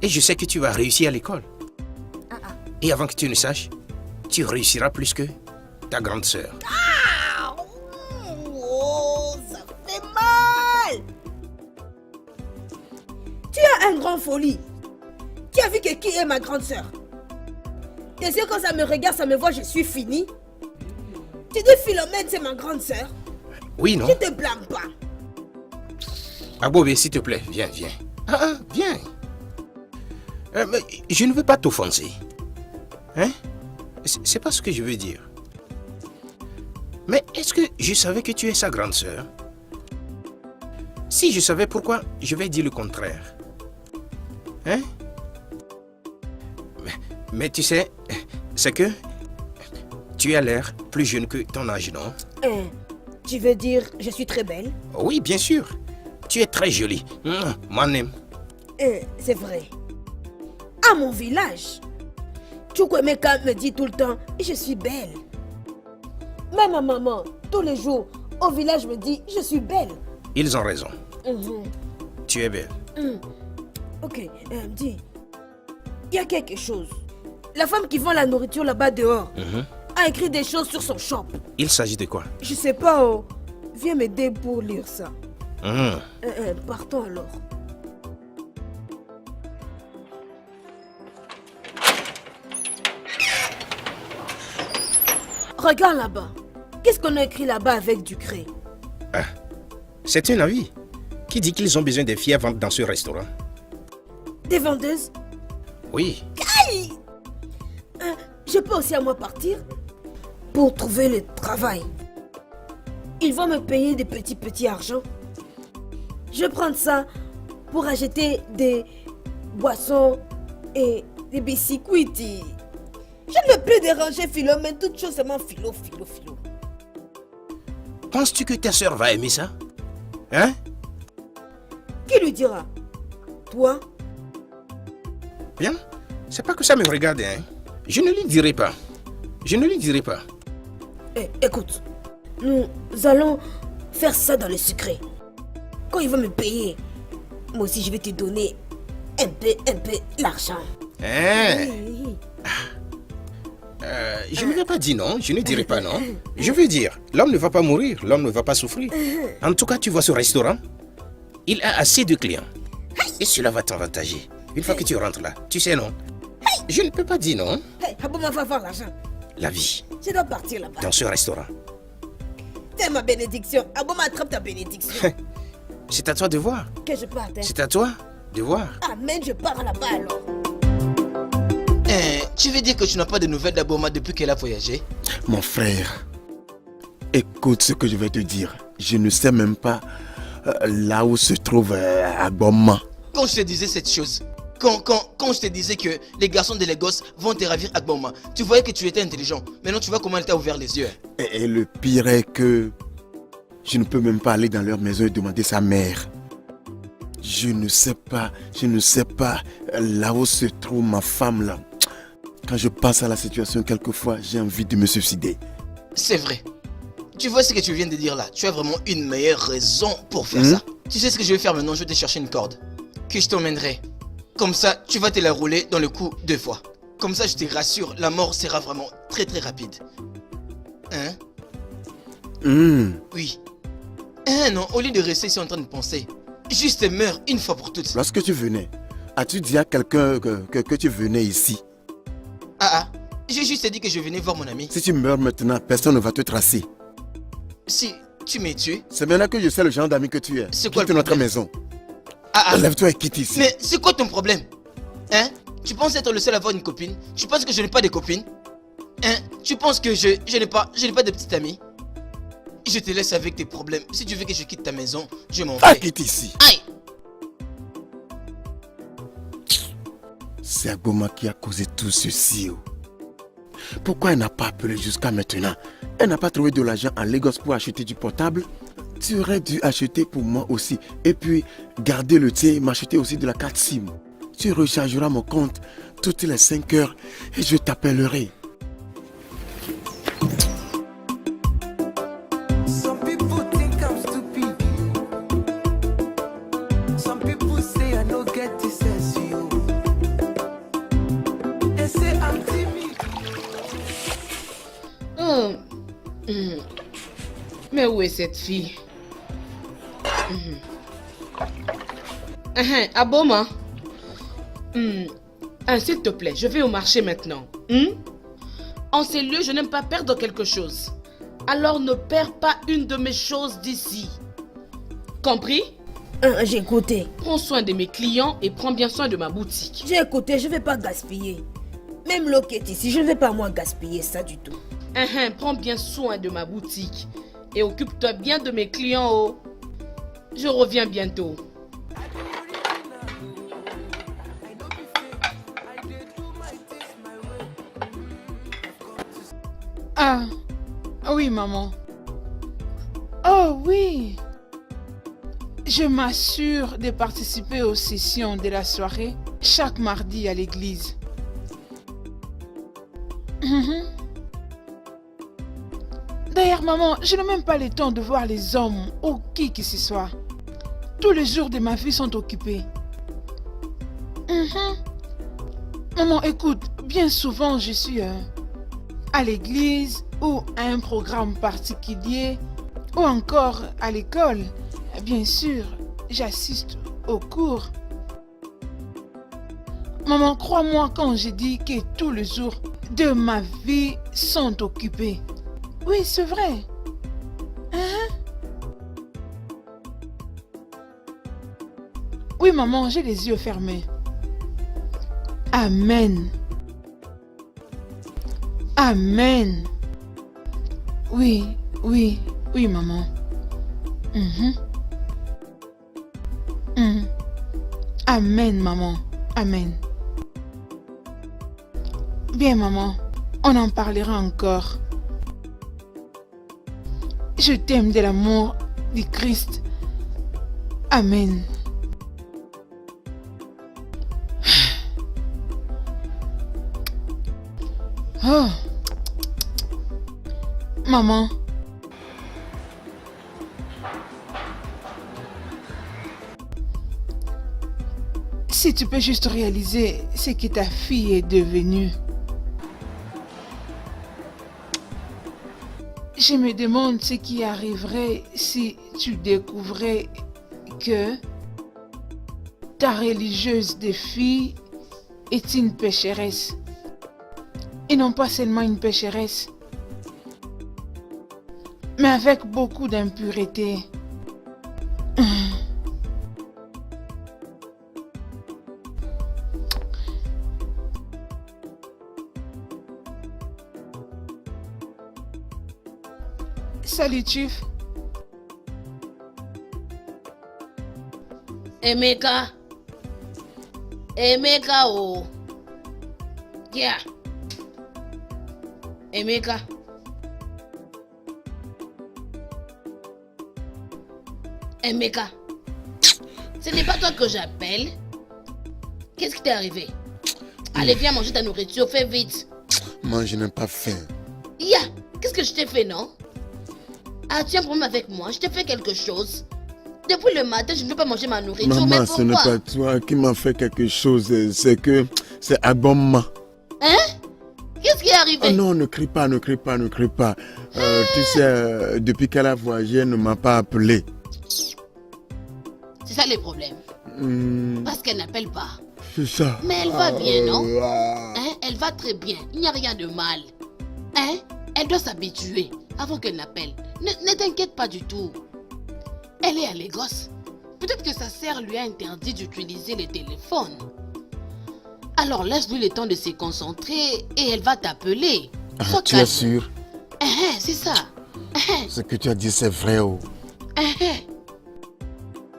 Et je sais que tu vas réussir à l'école. Et avant que tu ne saches, tu réussiras plus que ta grande sœur. Ah! Oh, ça fait mal! Tu as un grand folie. Tu as vu que qui est ma grande sœur? T'es sûr quand ça me regarde, ça me voit, je suis fini? Tu dis Philomène, c'est ma grande sœur? Oui, non? Je te blâme pas. Agbobe, s'il te plaît, viens, viens. Viens. Mais je ne veux pas t'offenser. Hein? C'est pas ce que je veux dire. Mais est-ce que je savais que tu es sa grande sœur? Si je savais, pourquoi je vais dire le contraire? Hein? Mais tu sais, c'est que tu as l'air plus jeune que ton âge, non? Tu veux dire je suis très belle? Oui, bien sûr. Tu es très jolie. Mon aime. C'est vrai. À mon village, Chukwemeka me dit tout le temps je suis belle. Même ma maman, tous les jours, au village me dit je suis belle. Ils ont raison. Tu es belle. Ok, dis, il y a quelque chose. La femme qui vend la nourriture là-bas dehors a écrit des choses sur son shop. Il s'agit de quoi? Je sais pas, oh. Viens m'aider pour lire ça. Partons alors. Regarde là-bas. Qu'est-ce qu'on a écrit là-bas avec du craie? C'est un avis qui dit qu'ils ont besoin des filles à vendre dans ce restaurant. Des vendeuses? Oui. Aïe! Je peux aussi à moi partir pour trouver le travail. Ils vont me payer des petits argent. Je vais prendre ça pour acheter des boissons et des biscuits. Je ne veux plus déranger Philomène, toutes choses seulement philo. Penses-tu que ta soeur va aimer ça? Hein? Qui lui dira? Toi? Bien, c'est pas que ça me regarde, hein. Je ne lui dirai pas. Écoute, nous allons faire ça dans le secret. Quand il va me payer, moi aussi je vais te donner un peu l'argent. Je ne vais pas dire non, je ne dirai pas non. Je veux dire, l'homme ne va pas mourir, l'homme ne va pas souffrir. En tout cas, tu vois ce restaurant, il a assez de clients. Et cela va t'avantager. Une fois que tu rentres là, tu sais non. Je ne peux pas dire non. Aboma va avoir l'argent. La vie. Je dois partir là-bas. Dans ce restaurant. C'est ma bénédiction. Aboma attrape ta bénédiction. C'est à toi de voir. Que je parte. C'est à toi de voir. Amen, je pars là-bas alors. Tu veux dire que tu n'as pas de nouvelles d'Aboma depuis qu'elle a voyagé? Mon frère, écoute ce que je vais te dire. Je ne sais même pas là où se trouve Aboma. Quand je te disais cette chose, quand je te disais que les garçons de Lagos vont te ravir Agboma, tu voyais que tu étais intelligent. Maintenant tu vois comment elle t'a ouvert les yeux. Et le pire est que je ne peux même pas aller dans leur maison et demander sa mère. Je ne sais pas là où se trouve ma femme là. Quand je pense à la situation, quelquefois, j'ai envie de me suicider. C'est vrai. Tu vois ce que tu viens de dire là? Tu as vraiment une meilleure raison pour faire ça. Tu sais ce que je vais faire maintenant? Je vais te chercher une corde que je t'emmènerai. Comme ça, tu vas te la rouler dans le cou 2 fois. Comme ça, je te rassure, la mort sera vraiment très rapide. Hein? Oui. Non, au lieu de rester ici en train de penser, juste meurs une fois pour toutes. Lorsque tu venais, as-tu dit à quelqu'un que tu venais ici? J'ai juste dit que je venais voir mon ami. Si tu meurs maintenant, personne ne va te tracer. Si tu me tues... C'est maintenant que je sais le genre d'ami que tu es. C'est quoi Quitte le notre problème? maison. Ah, Lève-toi et quitte ici. mais c'est quoi ton problème? Hein? Tu penses être le seul à avoir une copine? Tu penses que je n'ai pas de copine? Hein? Tu penses que je n'ai pas de petite amie? Je te laisse avec tes problèmes. Si tu veux que je quitte ta maison, je m'en vais. Quitte ici. Aïe! C'est Agboma qui a causé tout ceci. Oh. Pourquoi elle n'a pas appelé jusqu'à maintenant? Elle n'a pas trouvé de l'argent en Lagos pour acheter du portable. Tu aurais dû acheter pour moi aussi. Et puis, garder le tien et m'acheter aussi de la carte SIM. Tu rechargeras mon compte toutes les 5 heures et je t'appellerai. Some people think I'm stupid. Some people say I no get this sense, you. They say I'm timid. Oh. Mais où est cette fille? Agboma. S'il te plaît, je vais au marché maintenant. En ces lieux, je n'aime pas perdre quelque chose. Alors ne perds pas une de mes choses d'ici. Compris? J'ai écouté. Prends soin de mes clients et prends bien soin de ma boutique. J'ai écouté, je vais pas gaspiller. Même l'eau qui est ici, je ne vais pas moi gaspiller ça du tout. Prends bien soin de ma boutique. Et occupe-toi bien de mes clients. Oh. Je reviens bientôt. Ah, oui, maman. Oh, oui. Je m'assure de participer aux sessions de la soirée chaque mardi à l'église. D'ailleurs, maman, je n'ai même pas le temps de voir les hommes ou qui que ce soit. Tous les jours de ma vie sont occupés. Maman, écoute, bien souvent je suis à l'église ou à un programme particulier ou encore à l'école. Bien sûr, j'assiste aux cours. Maman, crois-moi quand je dis que tous les jours de ma vie sont occupés. Oui, c'est vrai. Oui, maman, j'ai les yeux fermés. Amen. Amen. Oui, oui, oui, maman. Amen, maman. Amen. Bien, maman, on en parlera encore. Je t'aime de l'amour du Christ. Amen. Oh. Maman. Si tu peux juste réaliser ce que ta fille est devenue. Je me demande ce qui arriverait si tu découvrais que ta religieuse de fille est une pécheresse. Et non pas seulement une pécheresse, mais avec beaucoup d'impureté. Salut, Chief. Emeka. Emeka, oh. Yeah. Emeka. Emeka. Ce n'est pas toi que j'appelle. Qu'est-ce qui t'est arrivé? Allez, viens manger ta nourriture, fais vite. Moi, je n'ai pas faim. Ya, qu'est-ce que je t'ai fait, non? Ah, tu as un problème avec moi? Je t'ai fait quelque chose? Depuis le matin, je ne peux pas manger ma nourriture. Maman, mais ce n'est pas toi qui m'a fait quelque chose. C'est que c'est Agboma. Hein? Qu'est-ce qui est arrivé? Oh non, ne crie pas, ne crie pas, ne crie pas. Tu sais, depuis qu'elle a voyagé, elle ne m'a pas appelé. C'est ça le problème. Parce qu'elle n'appelle pas. C'est ça. Mais elle va bien, non? Hein? Elle va très bien. Il n'y a rien de mal. Hein? Elle doit s'habituer. avant qu'elle n'appelle. Ne t'inquiète pas du tout. Elle est à Lagos. Peut-être que sa sœur lui a interdit d'utiliser les téléphones. Alors laisse-lui le temps de se concentrer et elle va t'appeler. Sois Tu es calme. sûr? C'est ça. Ce que tu as dit, c'est vrai. Oh.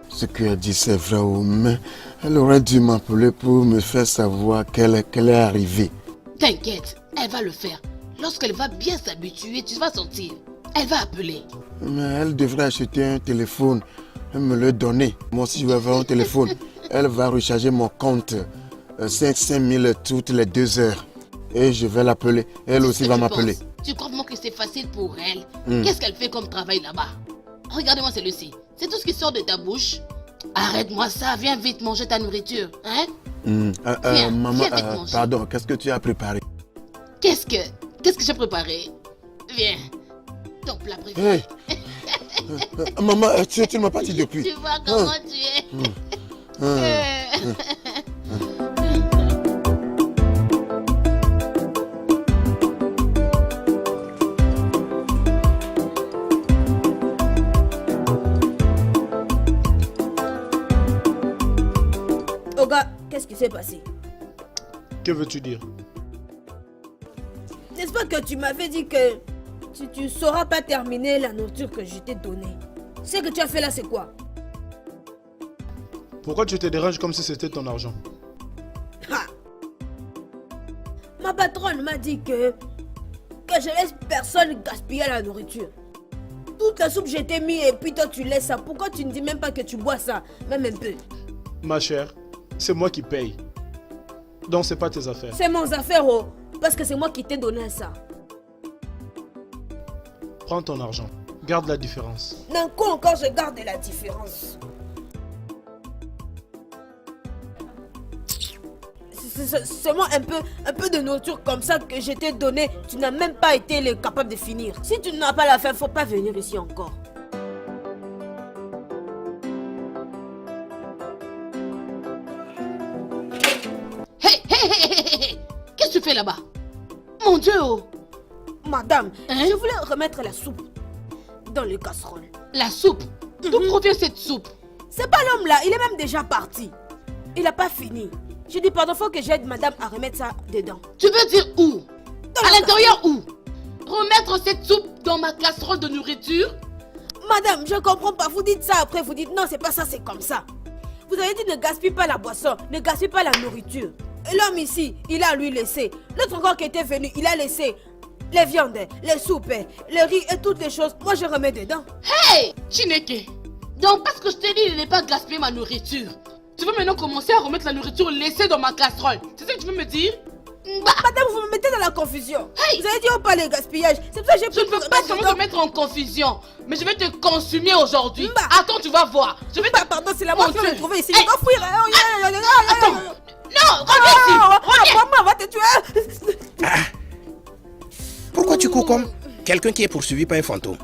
Ce que tu as dit, c'est vrai. Oh. Mais elle aurait dû m'appeler pour me faire savoir qu'elle est arrivée. T'inquiète, elle va le faire. Lorsqu'elle va bien s'habituer, tu vas sentir. Elle va appeler. Mais elle devrait acheter un téléphone et me le donner. Moi aussi, je vais avoir un téléphone. Elle va recharger mon compte 5 000 toutes les 2 heures. Et je vais l'appeler. Elle C'est aussi ce va que tu m'appeler. penses. Tu crois vraiment que c'est facile pour elle? Qu'est-ce qu'elle fait comme travail là-bas? Regarde-moi celui-ci. C'est tout ce qui sort de ta bouche. Arrête-moi ça. Viens vite manger ta nourriture. Hein? Viens, Maman, viens vite manger. pardon, qu'est-ce que tu as préparé? Qu'est-ce que j'ai préparé? Viens. Ton plat préféré. Hey. Maman, tu ne m'as pas dit depuis. Tu vois comment tu es. Oga, qu'est-ce qui s'est passé? Que veux-tu dire? N'est-ce pas que tu m'avais dit que tu ne sauras pas terminer la nourriture que je t'ai donnée? Ce que tu as fait là, c'est quoi? Pourquoi tu te déranges comme si c'était ton argent? Ha! Ma patronne m'a dit que je laisse personne gaspiller la nourriture. Toute la soupe, je t'ai mis et puis toi, tu laisses ça. Pourquoi tu ne dis même pas que tu bois ça? Même un peu. Ma chère, c'est moi qui paye. Donc c'est pas tes affaires. C'est mon affaire, oh. Parce que c'est moi qui t'ai donné ça. Prends ton argent. Garde la différence. Dans quoi encore je garde la différence? C'est seulement un peu de nourriture comme ça que je t'ai donné. Tu n'as même pas été capable de finir. Si tu n'as pas la faim, faut pas venir ici encore. Hey. Qu'est-ce que tu fais là-bas? Mon Dieu, oh. Madame, Hein? je voulais remettre la soupe dans les casseroles. La soupe. D'où provient cette soupe? C'est pas l'homme là, il est même déjà parti. Il n'a pas fini. Je dis pardon, faut que j'aide madame à remettre ça dedans. Tu veux dire où? Dans À la l'intérieur où? Remettre cette soupe dans ma casserole de nourriture? Madame, je comprends pas. Vous dites ça après, vous dites non, c'est pas ça, c'est comme ça. Vous avez dit ne gaspille pas la boisson, ne gaspille pas la nourriture. Et l'homme ici, il a lui laissé. L'autre encore qui était venu, il a laissé les viandes, les soupes, le riz et toutes les choses. Moi, je remets dedans. Hey, Chineke. Donc parce que je t'ai dit de ne pas gaspiller ma nourriture, tu veux maintenant commencer à remettre la nourriture laissée dans ma casserole? C'est ça que tu veux me dire? Madame, vous me mettez dans la confusion. Hey. Vous avez dit on parle de gaspillage. C'est pour ça que j'ai Je ne peux pas seulement te mettre en confusion, mais je vais te consumer aujourd'hui. Attends, tu vas voir. Je vais te... Pardon, c'est la moi qui Dieu. l'ai trouvé ici. Hey. Je dois fuir. Attends. Non, reviens ici. Reviens. Maman va te tuer. Pourquoi tu cours comme quelqu'un qui est poursuivi par un fantôme?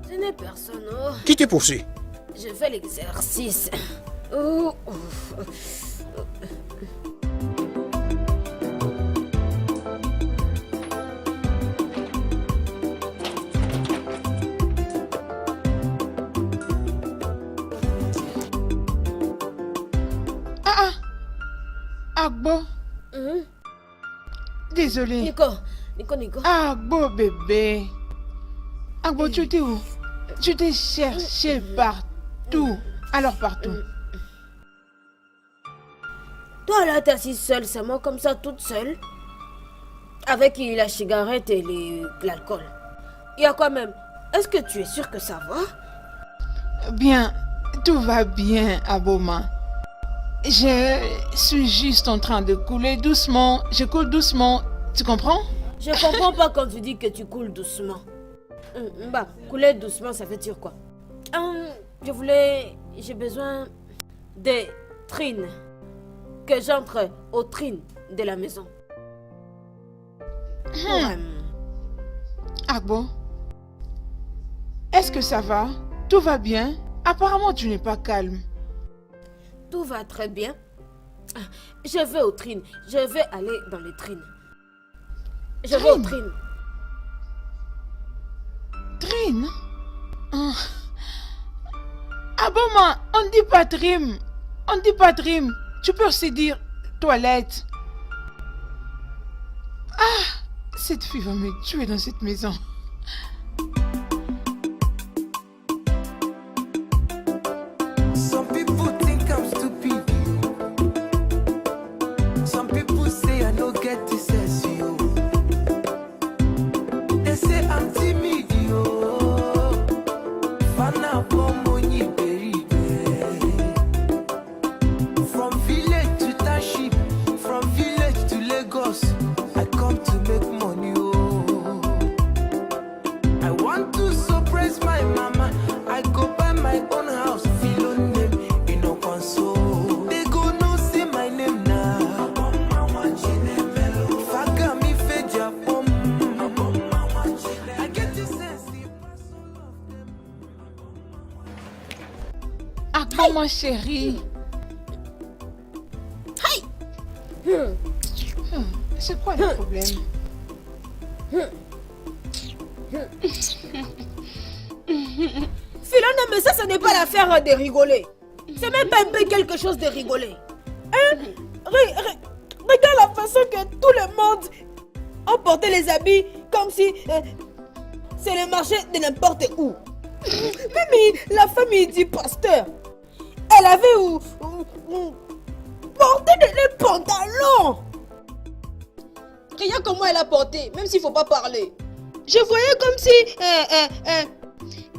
Ce n'est personne. Oh. Qui te poursuit? Je fais l'exercice. Oh. Agbo, désolé. Nico. Agbo, bébé. Agbo, tu étais où? Tu t'es cherché partout. Alors partout. Toi là, t'es assise seule, c'est moi comme ça, toute seule. Avec la cigarette et l'alcool. Il y a quoi même? Est-ce que tu es sûr que ça va? Bien, tout va bien, Aboma. Je suis juste en train de couler doucement. Je coule doucement. Tu comprends? Je comprends pas quand tu dis que tu coules doucement. Couler doucement, ça veut dire quoi? J'ai besoin des trines. Que j'entre aux trines de la maison. Agbo, est-ce que ça va? Tout va bien? Apparemment, tu n'es pas calme. Tout va très bien. Je vais aux trines. Je vais aller dans les trines. Je vais aux trines. Trim? Ah bon, moi, on dit pas Trim. On dit pas Trim. Tu peux aussi dire toilette. Ah, cette fille va me tuer dans cette maison. Some people think I'm stupid. Some people say I no get the sense, yo. They say I'm timid, yo. Fana money, baby. From village to township, from village to Lagos, I come to make money, oh. I want to surprise my mama. I go buy my own house. Feel on name, you know, console. They go no say my name now. Faga mi feja pom. I get the sense. Ah bon, ma chérie. C'est quoi le problème? Philona, mais ça n'est pas l'affaire de rigoler. C'est même pas un peu quelque chose de rigoler. Hein? Regarde la façon que tout le monde a porté les habits comme si c'est le marché de n'importe où. Même la famille du pasteur, elle avait porté des pantalons. Regarde comment elle a porté, même s'il ne faut pas parler. Je voyais comme si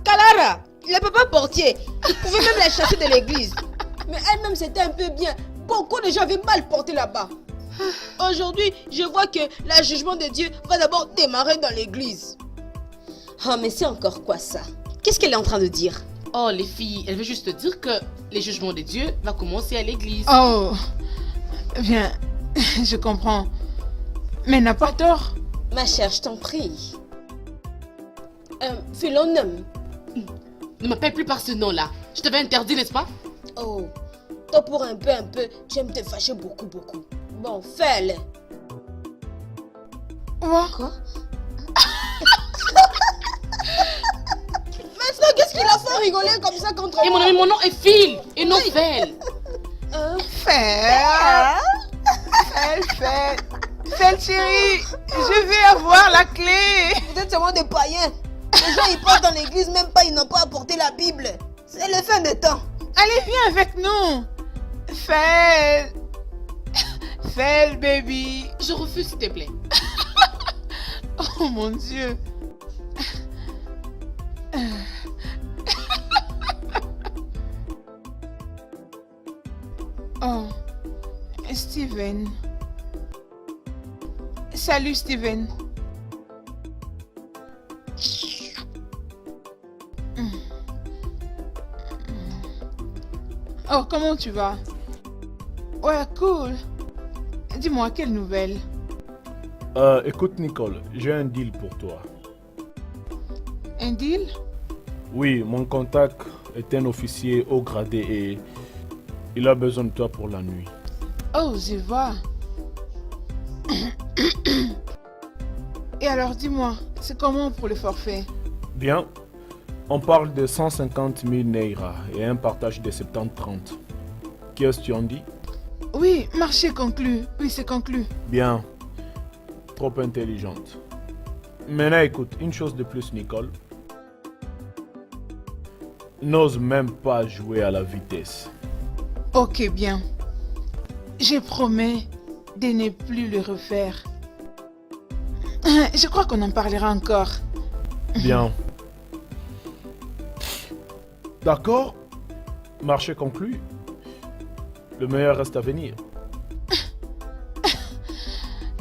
Kalara, le papa portier, il pouvait même la chasser de l'église. Mais elle-même, c'était un peu bien. Beaucoup de gens avaient mal porté là-bas. Aujourd'hui, je vois que le jugement de Dieu va d'abord démarrer dans l'église. Oh, mais c'est encore quoi ça? Qu'est-ce qu'elle est en train de dire? Oh, les filles, elle veut juste te dire que les jugements de Dieu va commencer à l'église. Oh, bien, je comprends. Mais n'a pas tort. Ma chère, je t'en prie. Philonum. Ne m'appelle plus par ce nom-là. Je t'avais interdit, n'est-ce pas? Oh, toi pour un peu, tu aimes te fâcher beaucoup. Bon, fais-le. Quoi? Mais ça, qu'est-ce qu'il a fait rigoler comme ça contre Et moi? mon ami, mon nom est Phil et non Fel. Fel chérie, je vais avoir la clé. Vous êtes seulement des païens. Les gens, ils passent dans l'église, même pas, ils n'ont pas apporté la Bible. C'est le fin de temps. Allez, viens avec nous. Fel, baby. Je refuse, s'il te plaît. Oh mon Dieu. Oh, Steven. Salut, Steven. Oh, comment tu vas? Ouais, cool. Dis-moi, quelle nouvelle? Écoute, Nicole, j'ai un deal pour toi. Un deal? Oui, mon contact est un officier haut gradé et il a besoin de toi pour la nuit. Oh, je vois. Et alors, dis-moi, c'est comment pour le forfait? Bien, on parle de 150 000 Naira et un partage de 70-30. Qu'est-ce que tu en dis? Oui, marché conclu. Oui, c'est conclu. Bien, trop intelligente. Maintenant, écoute, une chose de plus, Nicole. N'ose même pas jouer à la vitesse. Ok, bien. Je promets de ne plus le refaire. Je crois qu'on en parlera encore. Bien. D'accord? Marché conclu. Le meilleur reste à venir.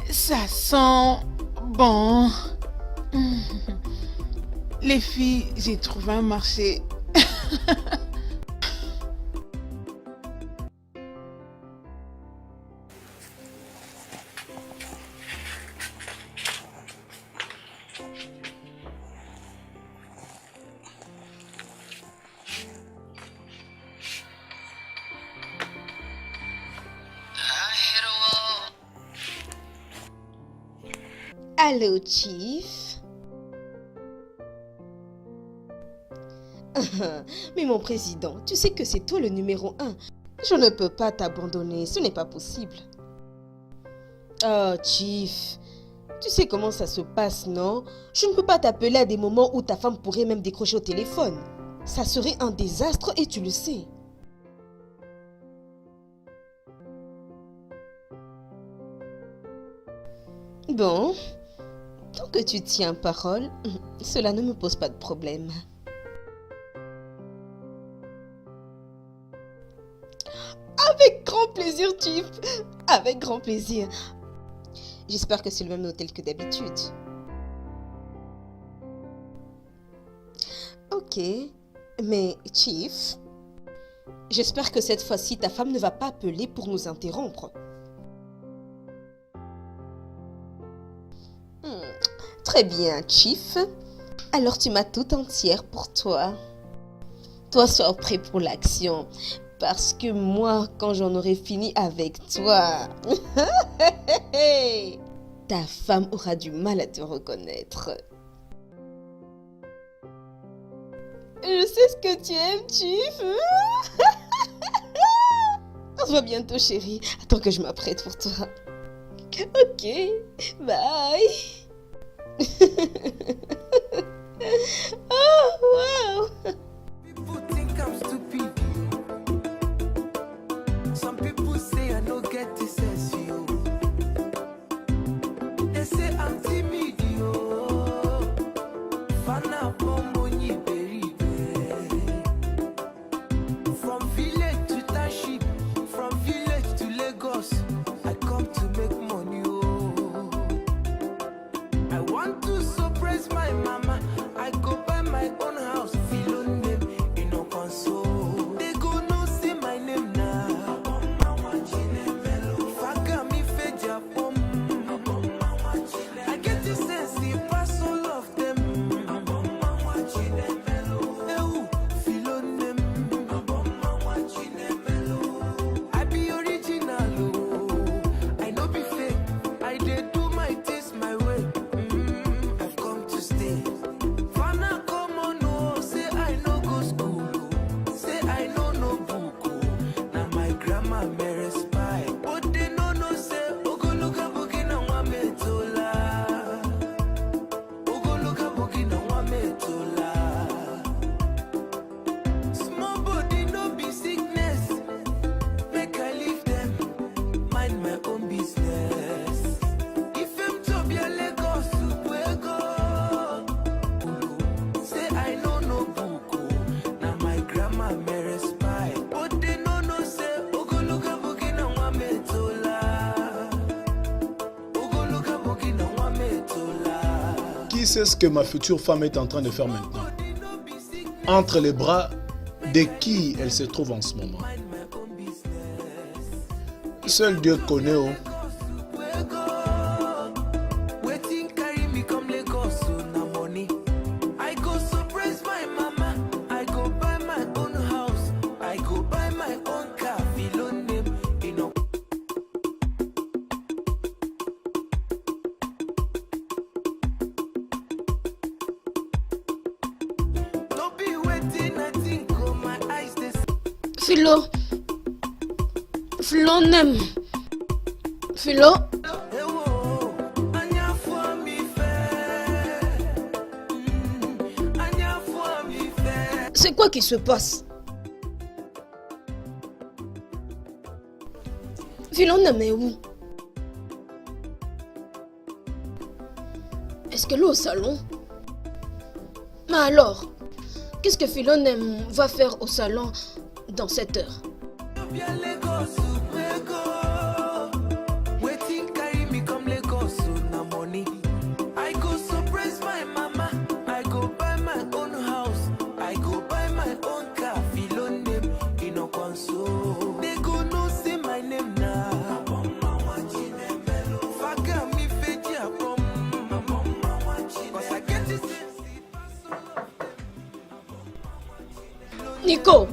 Ça sent bon. Les filles, j'ai trouvé un marché. Allô, Chief. Mais mon président, tu sais que c'est toi le numéro 1. Je ne peux pas t'abandonner, ce n'est pas possible. Oh, Chief, tu sais comment ça se passe, non? Je ne peux pas t'appeler à des moments où ta femme pourrait même décrocher au téléphone. Ça serait un désastre et tu le sais. Bon, tant que tu tiens parole, cela ne me pose pas de problème. Avec grand plaisir, Chief. Avec grand plaisir. J'espère que c'est le même hôtel que d'habitude. Ok, mais Chief, j'espère que cette fois-ci, ta femme ne va pas appeler pour nous interrompre. Très bien, Chief. Alors tu m'as tout entière pour toi. Toi, sois prêt pour l'action. Parce que moi, quand j'en aurai fini avec toi, ta femme aura du mal à te reconnaître. Je sais ce que tu aimes, Chief. On se voit bientôt, chérie. Attends que je m'apprête pour toi. Ok, bye. Oh, wow. People think I'm stupid. Some people say I don't get this sense, yo. They say I'm timid, yo. Fana Pomoni Beribe. From village to township, from village to Lagos, I come to make money, oh. I want to surprise my mama. I go buy my own house, feel on them, in no console. They go no say my name now. Faga mi feja pom. I get the sense, the pass all of them. Feel on them. I be original, oh. I no be fake. I did do my taste my way. I've come to stay. Fana come on, oh. Say I no go school, oh. Say I no book, oh. Now my grandma marry spy. But they no say, Ogoluka bogi na wame tola. Ogoluka bogi na wame tola. Small body no be sickness. Make I leave them, mind my own business. If I'm to be a Lagos, say I know no book, now my grandma marry spy. But they no say, Ogoluka bogi na wame tola. Ogoluka bogi na wame tola. Qui sait ce que ma future femme est en train de faire maintenant? Entre les bras de qui elle se trouve en ce moment? Seul Dieu connaît, oh. Waiting carry me come Lagos, na money. I go surprise my mama. I go buy my own house. I go buy my own car. Feel on them, you know. No be waiting, I think, oh my eyes they Philo. Philo n'aime. Philo. Hey, whoa, Anya for me fair. Anya for me fair. C'est quoi qui se passe? Philonem est où? Est-ce qu'elle est au salon? Mais alors, qu'est-ce que Philonem va faire au salon dans cette heure? Bien Lagos, waiting carry me come Lagos, na money. I go surprise my mama. I go buy my own house. I go buy my own car. Feel on them, you know console. They go no say my name now. Faga mi feja pom. 'Cause I get this. Nico,